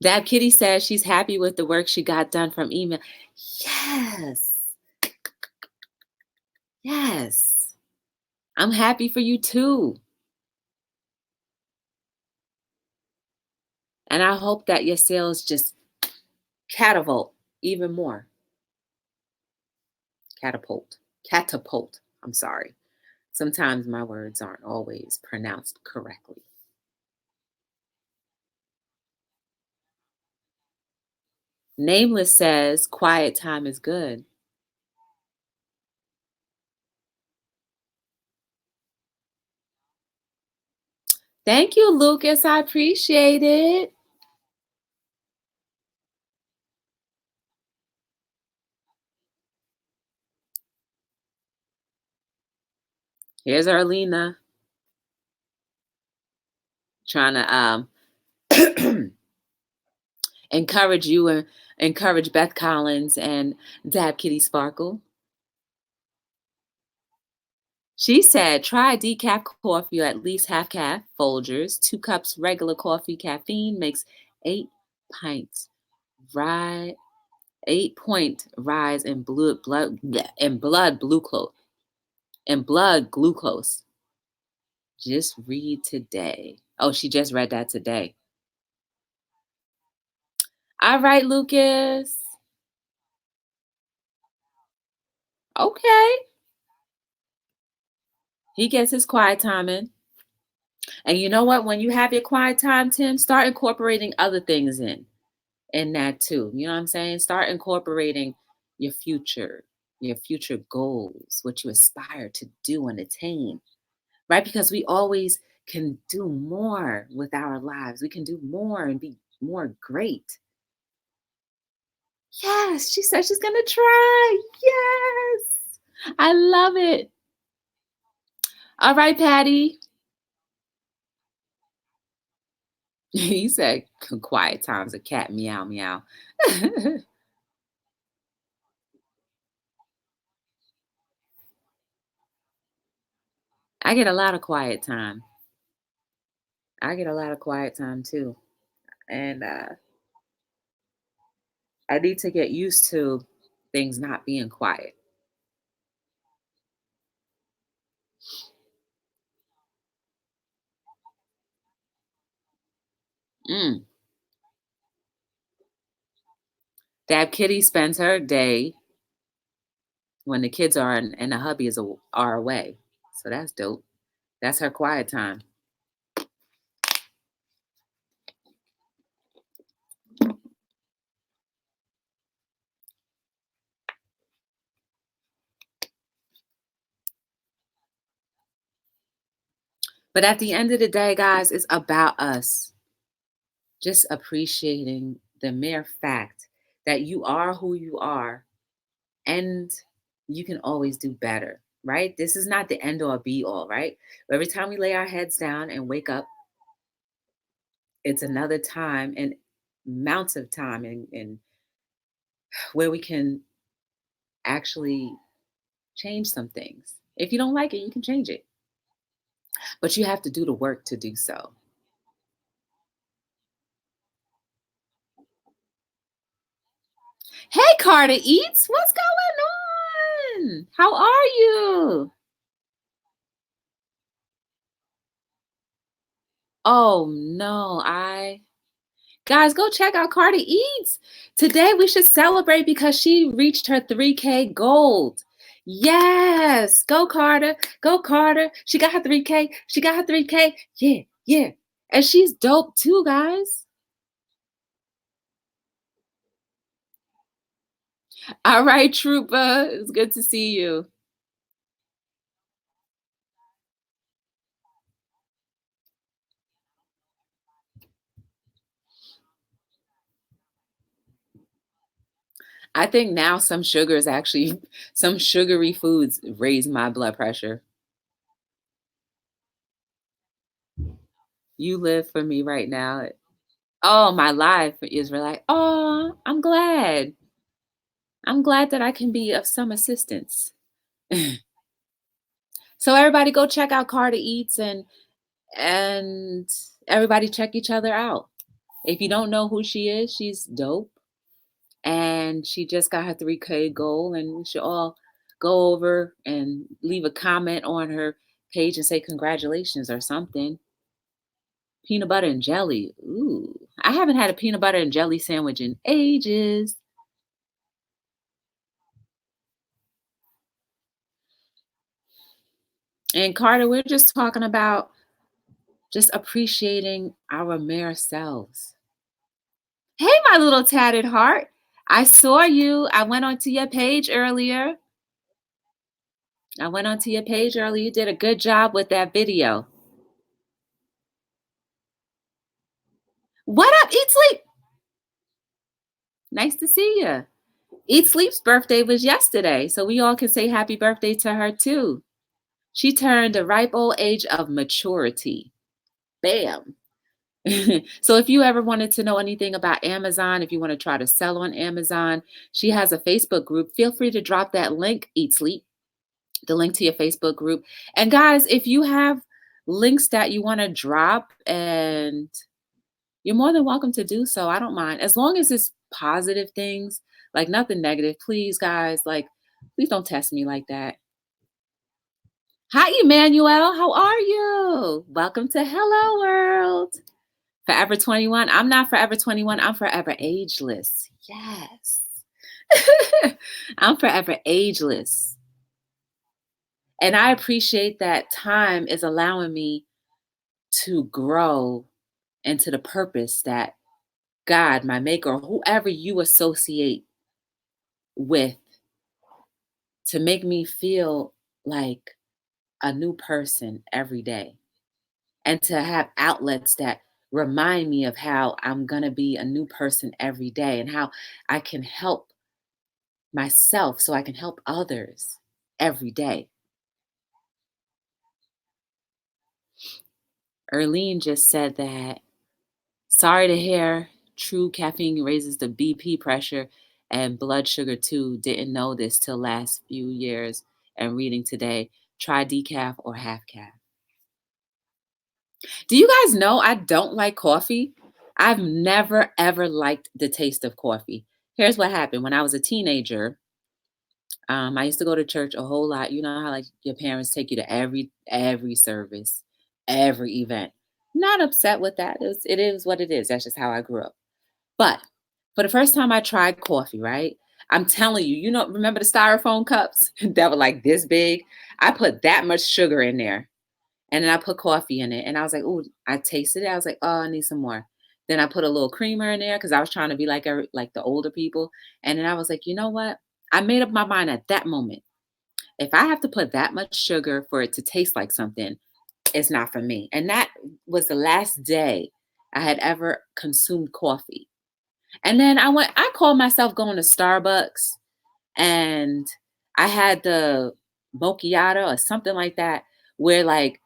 That Kitty says she's happy with the work she got done from email. Yes. Yes. I'm happy for you too. And I hope that your sales just catapult even more. Catapult. Catapult. I'm sorry. Sometimes my words aren't always pronounced correctly. Nameless says quiet time is good. Thank you, Lucas. I appreciate it. Here's Arlena trying to encourage you and encourage Beth Collins and Dab Kitty Sparkle. She said, try decaf coffee or at least half calf, Folgers, 2 cups regular coffee. Caffeine makes 8 pints. Right, 8 point rise in blood glucose. Just read today. Oh, she just read that today. All right, Lucas. Okay. He gets his quiet time in. And you know what? When you have your quiet time, Tim, start incorporating other things in that too. You know what I'm saying? Start incorporating your future goals, what you aspire to do and attain, right? Because we always can do more with our lives. We can do more and be more great. Yes, she said she's going to try. Yes. I love it. All right, Patty. He said, quiet times a cat meow meow. I get a lot of quiet time. I get a lot of quiet time too. And I need to get used to things not being quiet. Mm. That kitty spends her day when the kids are and the hubby are away. So that's dope. That's her quiet time. But at the end of the day, guys, it's about us just appreciating the mere fact that you are who you are and you can always do better, right? This is not the end all be all, right? Every time we lay our heads down and wake up, it's another time and amounts of time and where we can actually change some things. If you don't like it, you can change it, but you have to do the work to do so. Hey, Carter Eats, what's going on? How are you? Oh no, I guys go check out Carter Eats. Today we should celebrate because she reached her 3K gold. Yes, go Carter, go Carter. She got her 3K. She got her 3K. Yeah, yeah. And she's dope too, guys. All right, Trooper. It's good to see you. I think now some sugars actually, some sugary foods raise my blood pressure. You live for me right now. Oh, my life is like, oh, I'm glad. I'm glad that I can be of some assistance. So everybody go check out Carter Eats and everybody check each other out. If you don't know who she is, she's dope. And she just got her 3K goal, and we should all go over and leave a comment on her page and say congratulations or something. Peanut butter and jelly. Ooh. I haven't had a peanut butter and jelly sandwich in ages. And Carter, we're just talking about just appreciating our mere selves. Hey, my little tatted heart. I saw you. I went onto your page earlier. I went onto your page earlier. You did a good job with that video. What up, Eat Sleep? Nice to see you. Eat Sleep's birthday was yesterday, so we all can say happy birthday to her too. She turned the ripe old age of maturity. Bam. So if you ever wanted to know anything about Amazon, if you want to try to sell on Amazon, she has a Facebook group. Feel free to drop that link, Eat Sleep, the link to your Facebook group. And guys, if you have links that you want to drop, and you're more than welcome to do so. I don't mind. As long as it's positive things, like nothing negative. Please, guys, like, please don't test me like that. Hi, Emmanuel. How are you? Welcome to Hello World. Forever 21. I'm not forever 21. I'm forever ageless. Yes. I'm forever ageless. And I appreciate that time is allowing me to grow into the purpose that God, my maker, or whoever you associate with, to make me feel like a new person every day and to have outlets that remind me of how I'm going to be a new person every day and how I can help myself so I can help others every day. Erlene just said that, sorry to hear, true caffeine raises the BP pressure and blood sugar too. Didn't know this till last few years and reading today. Try decaf or half calf. Do you guys know I don't like coffee? I've never ever liked the taste of coffee. Here's what happened. When I was a teenager, I used to go to church a whole lot. You know how like your parents take you to every service, every event. Not upset with that. It is what it is. That's just how I grew up. But for the first time I tried coffee, right? I'm telling you, remember the styrofoam cups that were like this big? I put that much sugar in there. And then I put coffee in it. And I was like, "Ooh," I tasted it. I was like, "Oh, I need some more." Then I put a little creamer in there because I was trying to be like the older people. And then I was like, you know what? I made up my mind at that moment. If I have to put that much sugar for it to taste like something, it's not for me. And that was the last day I had ever consumed coffee. And then I called myself going to Starbucks, and I had the mochiato or something like that, where like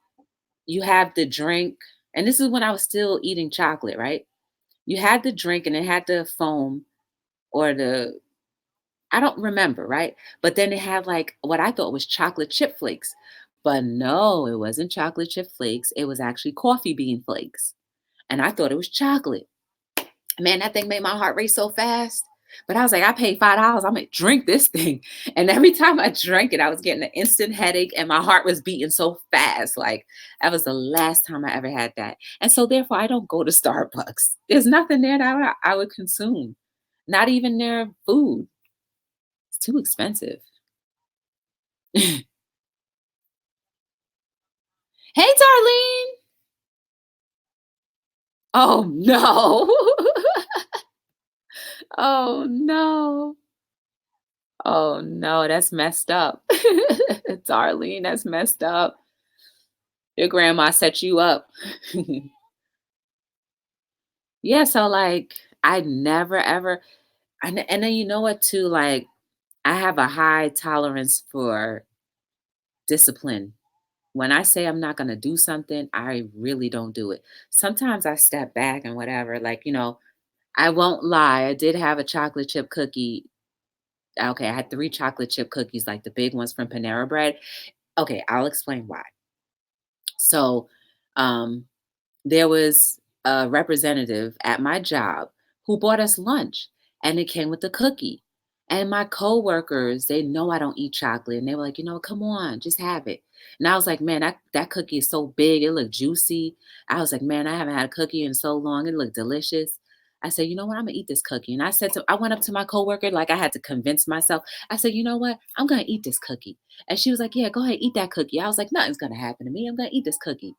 you have the drink, and this is when I was still eating chocolate, right? You had the drink and it had the foam or I don't remember, right? But then it had like what I thought was chocolate chip flakes. But no, it wasn't chocolate chip flakes. It was actually coffee bean flakes. And I thought it was chocolate. Man, that thing made my heart race so fast. But I was like, I paid $5. I'm gonna drink this thing. And every time I drank it, I was getting an instant headache and my heart was beating so fast. Like that was the last time I ever had that. And so therefore I don't go to Starbucks. There's nothing there that I would consume. Not even their food. It's too expensive. Hey, Darlene. Oh no. Oh no. Oh no, that's messed up. Darlene, that's messed up. Your grandma set you up. Yeah, so like I never ever and then you know what too, like I have a high tolerance for discipline. When I say I'm not gonna do something, I really don't do it. Sometimes I step back and whatever, like, I won't lie. I did have a chocolate chip cookie. Okay, I had 3 chocolate chip cookies, like the big ones from Panera Bread. Okay, I'll explain why. So, um, there was a representative at my job who bought us lunch, and it came with a cookie. And my coworkers, they know I don't eat chocolate, and they were like, come on, just have it. And I was like, man, that cookie is so big, it looked juicy. I was like, man, I haven't had a cookie in so long, it looked delicious. I said, you know what, I'm gonna eat this cookie. And I went up to my coworker, like I had to convince myself. I said, you know what, I'm gonna eat this cookie. And she was like, yeah, go ahead, eat that cookie. I was like, nothing's gonna happen to me. I'm gonna eat this cookie.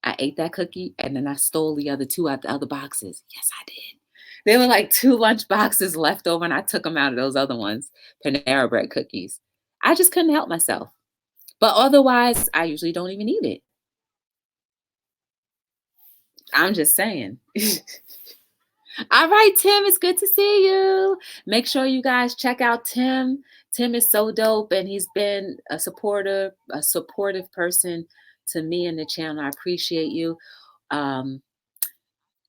I ate that cookie and then I stole the other 2 out the other boxes. Yes, I did. There were like 2 lunch boxes left over and I took them out of those other ones, Panera Bread cookies. I just couldn't help myself. But otherwise, I usually don't even eat it. I'm just saying. All right, Tim, it's good to see you. Make sure you guys check out Tim. Tim is so dope and he's been a supportive person to me and the channel. I appreciate you. Um,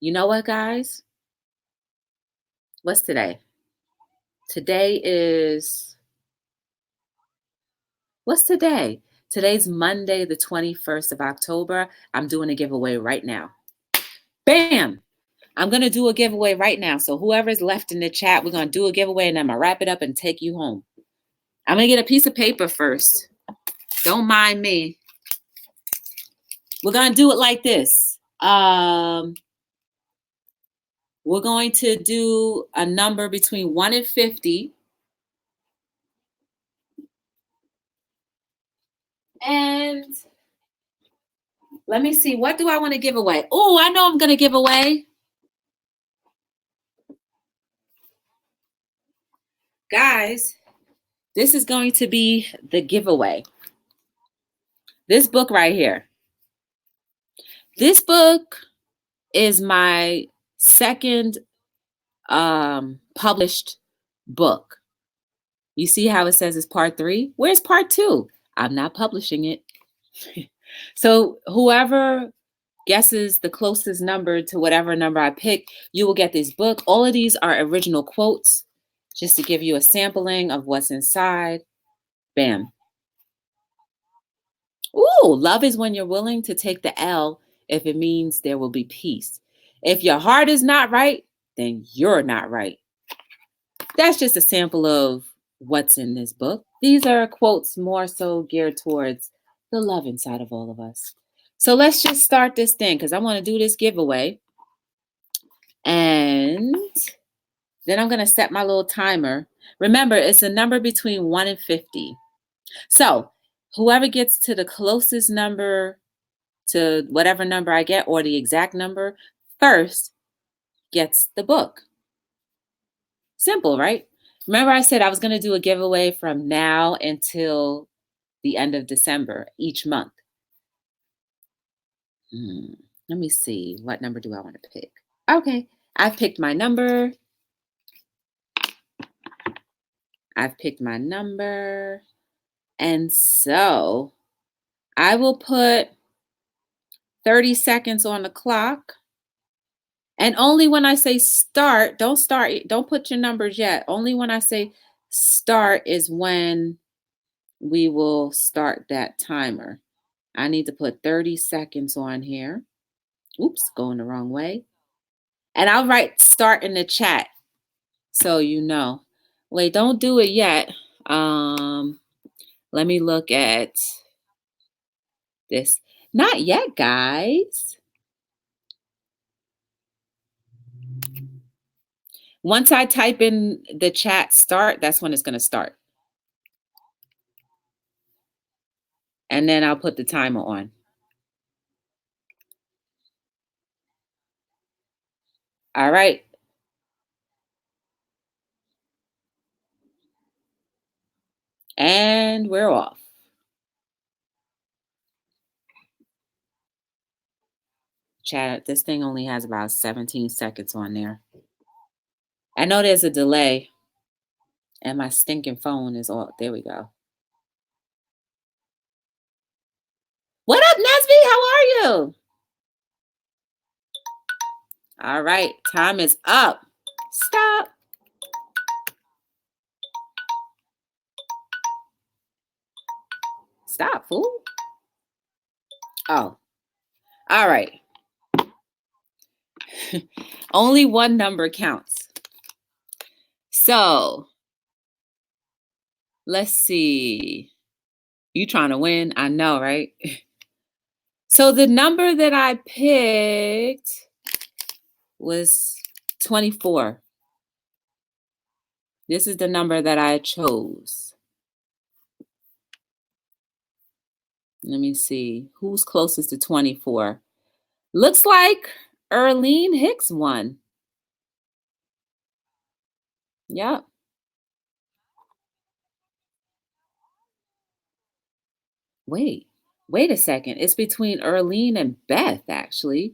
you know what, guys? What's today? Today is, what's today? Today's Monday, the 21st of October. I'm doing a giveaway right now. Bam! I'm going to do a giveaway right now. So whoever's left in the chat, we're going to do a giveaway and I'm going to wrap it up and take you home. I'm going to get a piece of paper first. Don't mind me. We're going to do it like this. We're going to do a number between 1 and 50. And let me see. What do I want to give away? Oh, I know I'm going to give away. Guys, this is going to be the giveaway. This book right here. This book is my second published book. You see how it says it's part 3? Where's part 2? I'm not publishing it. So whoever guesses the closest number to whatever number I pick, you will get this book. All of these are original quotes, just to give you a sampling of what's inside. Bam. Ooh, love is when you're willing to take the L if it means there will be peace. If your heart is not right, then you're not right. That's just a sample of what's in this book. These are quotes more so geared towards the love inside of all of us. So let's just start this thing because I want to do this giveaway. And then I'm going to set my little timer. Remember, it's a number between 1 and 50. So whoever gets to the closest number to whatever number I get or the exact number first gets the book. Simple, right? Remember I said I was going to do a giveaway from now until the end of December each month. Let me see. What number do I want to pick? Okay. I've picked my number. And so I will put 30 seconds on the clock. And only when I say start, don't put your numbers yet. Only when I say start is when we will start that timer. I need to put 30 seconds on here. Oops, going the wrong way. And I'll write start in the chat so you know. Wait, don't do it yet. Let me look at this. Not yet, guys. Once I type in the chat start, that's when it's going to start. And then I'll put the timer on. All right. And we're off. Chat, this thing only has about 17 seconds on there. I know there's a delay. And my stinking phone is all. There we go. What up, Nesby? How are you? All right. Time is up. Stop. Stop, fool. Oh. All right. Only one number counts. So let's see. You trying to win? I know, right? So the number that I picked was 24. This is the number that I chose. Let me see. Who's closest to 24? Looks like Erlene Hicks won. Yep. Wait a second. It's between Erlene and Beth, actually.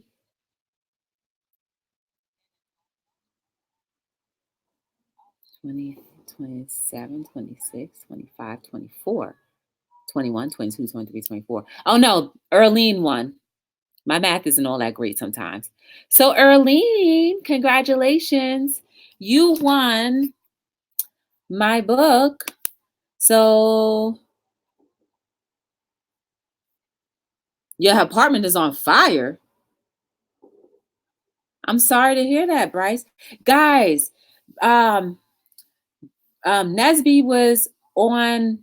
20, 27, 26, 25, 24, 21, 22, 23, 24. Oh, no. Erlene won. My math isn't all that great sometimes. So, Erlene, congratulations. You won my book. So, your apartment is on fire. I'm sorry to hear that, Bryce. Guys, Nesby was on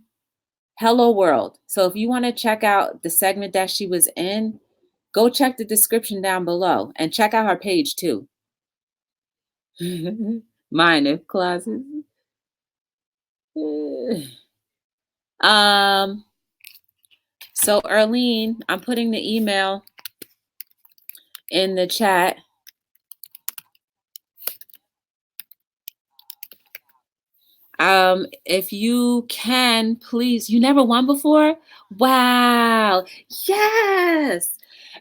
Hello World. So if you want to check out the segment that she was in, go check the description down below and check out her page too. Minor closets. So Erlene, I'm putting the email in the chat. If you can, please, you never won before? Wow. Yes.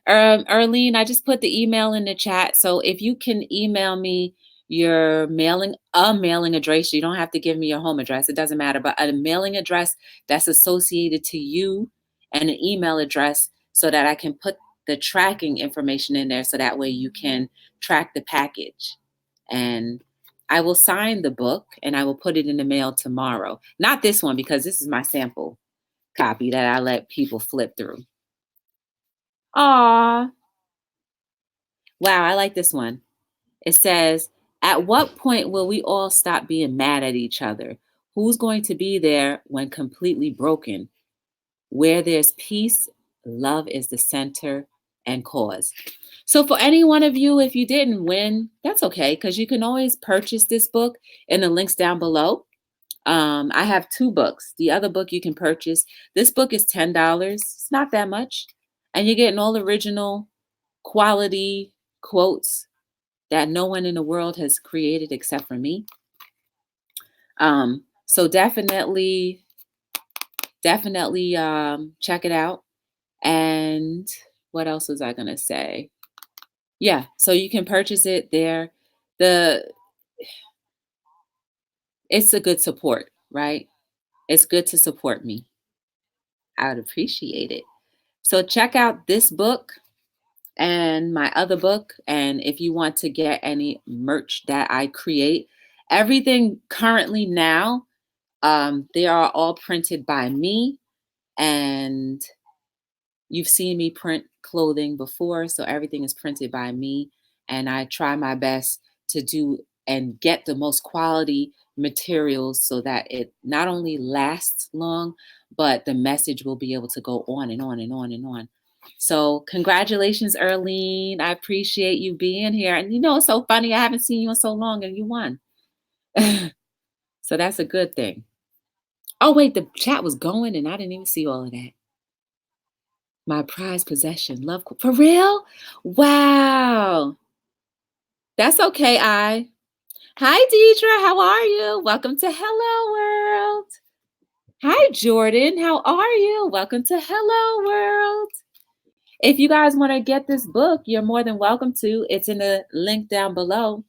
Erlene, I just put the email in the chat. So if you can email me your mailing address, you don't have to give me your home address. It doesn't matter, but a mailing address that's associated to you and an email address so that I can put the tracking information in there so that way you can track the package. And I will sign the book and I will put it in the mail tomorrow. Not this one because this is my sample copy that I let people flip through. Aw. Wow, I like this one. It says, "At what point will we all stop being mad at each other? Who's going to be there when completely broken? Where there's peace, love is the center and cause." So, for any one of you, if you didn't win, that's okay because you can always purchase this book in the links down below. I have two books. The other book you can purchase. This book is $10. It's not that much. And you're getting all original quality quotes that no one in the world has created except for me. So definitely check it out. And what else was I gonna say? Yeah, so you can purchase it there. The It's a good support, right? It's good to support me. I would appreciate it. So check out this book and my other book. And if you want to get any merch that I create, everything currently now, they are all printed by me. And you've seen me print clothing before, so everything is printed by me. And I try my best to do and get the most quality materials so that it not only lasts long, but the message will be able to go on and on and on and on. So, congratulations, Erlene. I appreciate you being here. And it's so funny. I haven't seen you in so long and you won. So, that's a good thing. Oh, wait, the chat was going and I didn't even see all of that. My prized possession. Love. For real? Wow. That's okay, Hi, Deidre. How are you? Welcome to Hello World. Hi, Jordan. How are you? Welcome to Hello World. If you guys want to get this book, you're more than welcome to. It's in the link down below.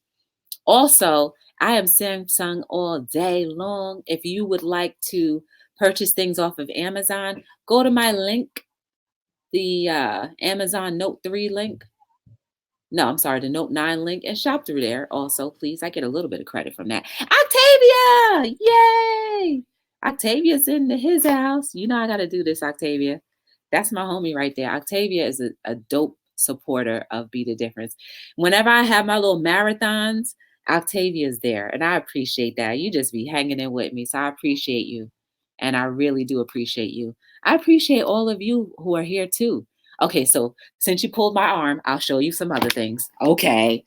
Also, I am Samsung all day long. If you would like to purchase things off of Amazon, go to my link, the Amazon Note 3 link. No, I'm sorry, the Note 9 link, and shop through there also, please. I get a little bit of credit from that. Octavia! Yay! Octavia's in his house. You know I got to do this, Octavia. That's my homie right there. Octavia is a dope supporter of Be the Difference. Whenever I have my little marathons, Octavia's there, and I appreciate that. You just be hanging in with me, so I appreciate you, and I really do appreciate you. I appreciate all of you who are here too. Okay, so since you pulled my arm, I'll show you some other things. Okay.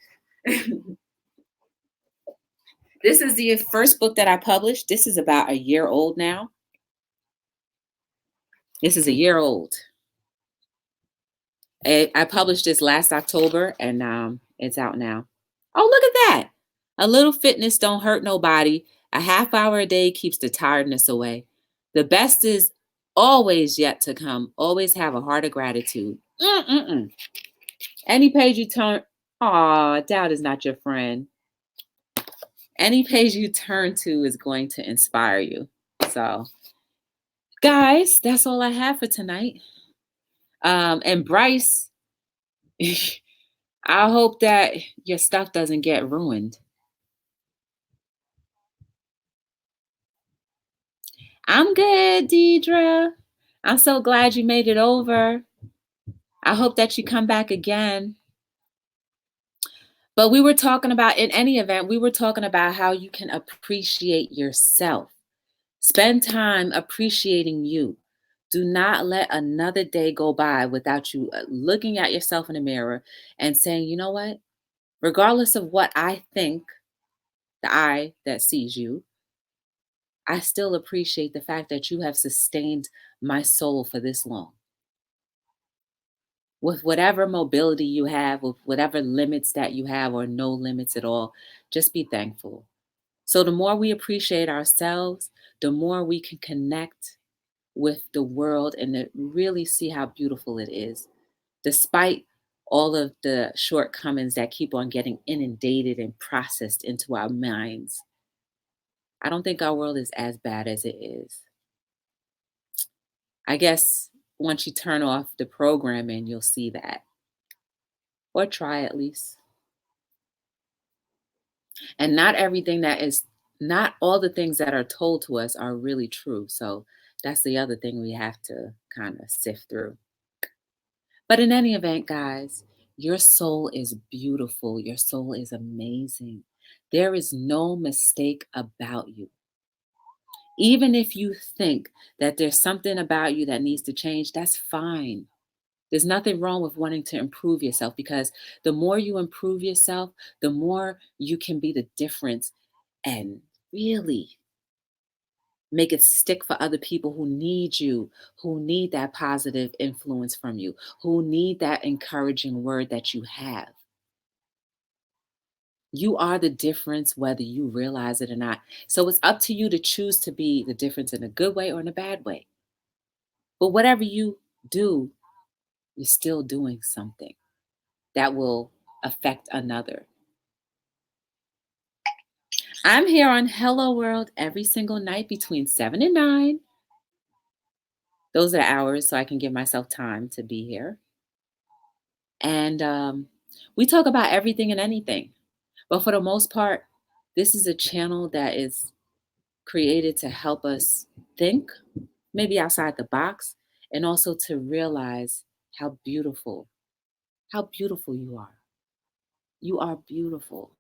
This is the first book that I published. This is about a year old now. This is a year old. I published this last October and it's out now. Oh, look at that. A little fitness don't hurt nobody. A half hour a day keeps the tiredness away. The best is always yet to come. Always have a heart of gratitude. Mm-mm-mm. Any page you turn, aw, doubt is not your friend. Any page you turn to is going to inspire you. So, guys, that's all I have for tonight. And Bryce, I hope that your stuff doesn't get ruined. I'm good, Deidre. I'm so glad you made it over. I hope that you come back again. But we were talking about, in any event, we were talking about how you can appreciate yourself. Spend time appreciating you. Do not let another day go by without you looking at yourself in the mirror and saying, you know what? Regardless of what I think, the eye that sees you, I still appreciate the fact that you have sustained my soul for this long. With whatever mobility you have, with whatever limits that you have, or no limits at all, just be thankful. So, the more we appreciate ourselves, the more we can connect with the world and to really see how beautiful it is, despite all of the shortcomings that keep on getting inundated and processed into our minds. I don't think our world is as bad as it is. I guess once you turn off the programming, you'll see that. Or try at least. And not all the things that are told to us are really true. So that's the other thing we have to kind of sift through. But in any event, guys, your soul is beautiful. Your soul is amazing. There is no mistake about you. Even if you think that there's something about you that needs to change, that's fine. There's nothing wrong with wanting to improve yourself, because the more you improve yourself, the more you can be the difference and really make it stick for other people who need you, who need that positive influence from you, who need that encouraging word that you have. You are the difference whether you realize it or not. So it's up to you to choose to be the difference in a good way or in a bad way. But whatever you do, you're still doing something that will affect another. I'm here on Hello World every single night between 7 and 9. Those are hours so I can give myself time to be here. And we talk about everything and anything. But for the most part, this is a channel that is created to help us think, maybe outside the box, and also to realize how beautiful you are. You are beautiful.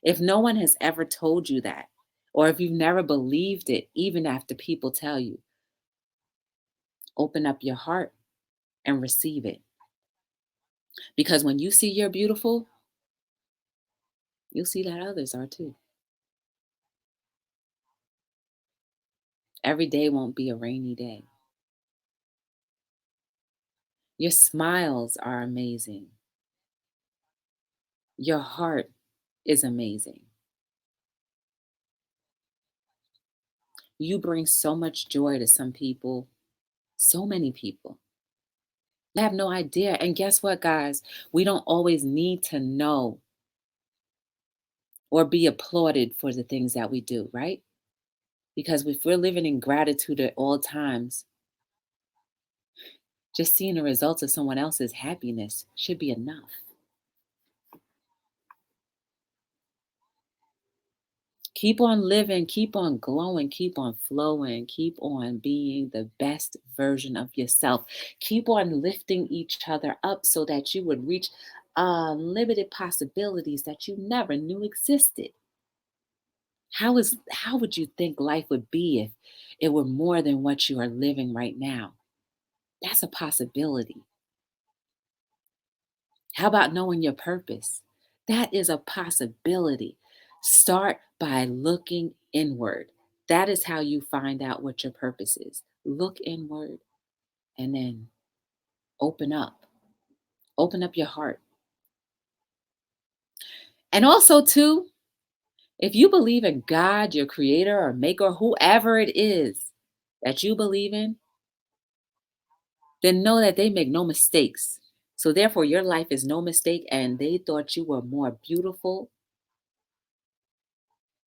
If no one has ever told you that, or if you've never believed it, even after people tell you, open up your heart and receive it. Because when you see you're beautiful, you'll see that others are too. Every day won't be a rainy day. Your smiles are amazing. Your heart is amazing. You bring so much joy to some people, so many people. They have no idea. And guess what, guys? We don't always need to know or be applauded for the things that we do, right? Because if we're living in gratitude at all times, just seeing the results of someone else's happiness should be enough. Keep on living, keep on glowing, keep on flowing, keep on being the best version of yourself. Keep on lifting each other up so that you would reach unlimited possibilities that you never knew existed. How would you think life would be if it were more than what you are living right now? That's a possibility. How about knowing your purpose? That is a possibility. Start by looking inward. That is how you find out what your purpose is. Look inward and then open up. Open up your heart. And also, too, if you believe in God, your creator or maker, whoever it is that you believe in, then know that they make no mistakes. So, therefore, your life is no mistake, and they thought you were more beautiful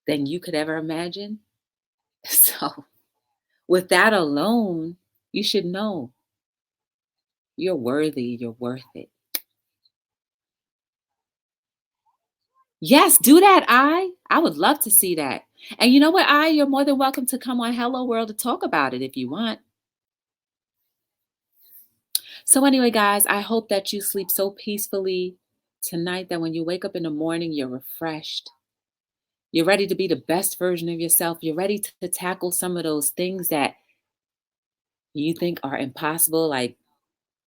than you could ever imagine. So, with that alone, you should know you're worthy, you're worth it. Yes, do that, I would love to see that. And you know what, you're more than welcome to come on Hello World to talk about it if you want. So anyway, guys, I hope that you sleep so peacefully tonight that when you wake up in the morning, you're refreshed. You're ready to be the best version of yourself. You're ready to tackle some of those things that you think are impossible, like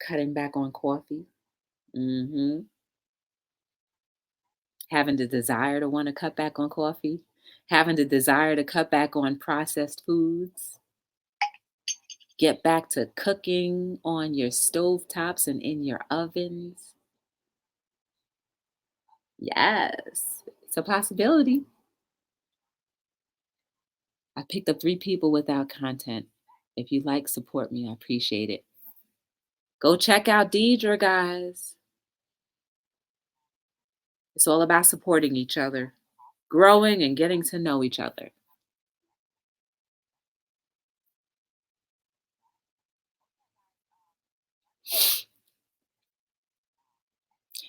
cutting back on coffee. hmm Having the desire to want to cut back on coffee, having the desire to cut back on processed foods, get back to cooking on your stove tops and in your ovens. Yes, it's a possibility. I picked up 3 people without content. If you like, support me. I appreciate it. Go check out Deidre, guys. It's all about supporting each other, growing and getting to know each other.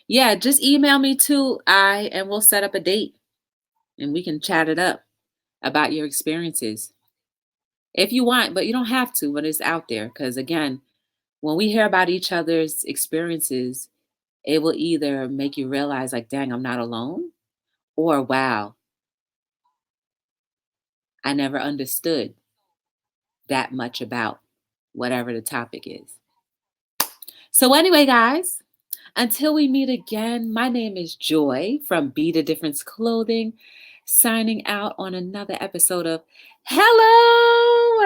Yeah, just email me too. And we'll set up a date and we can chat it up about your experiences if you want, but you don't have to, but it's out there. Because again, when we hear about each other's experiences, it will either make you realize, like, dang, I'm not alone, or wow, I never understood that much about whatever the topic is. So, anyway, guys, until we meet again, my name is Joy from Be the Difference Clothing, signing out on another episode of Hello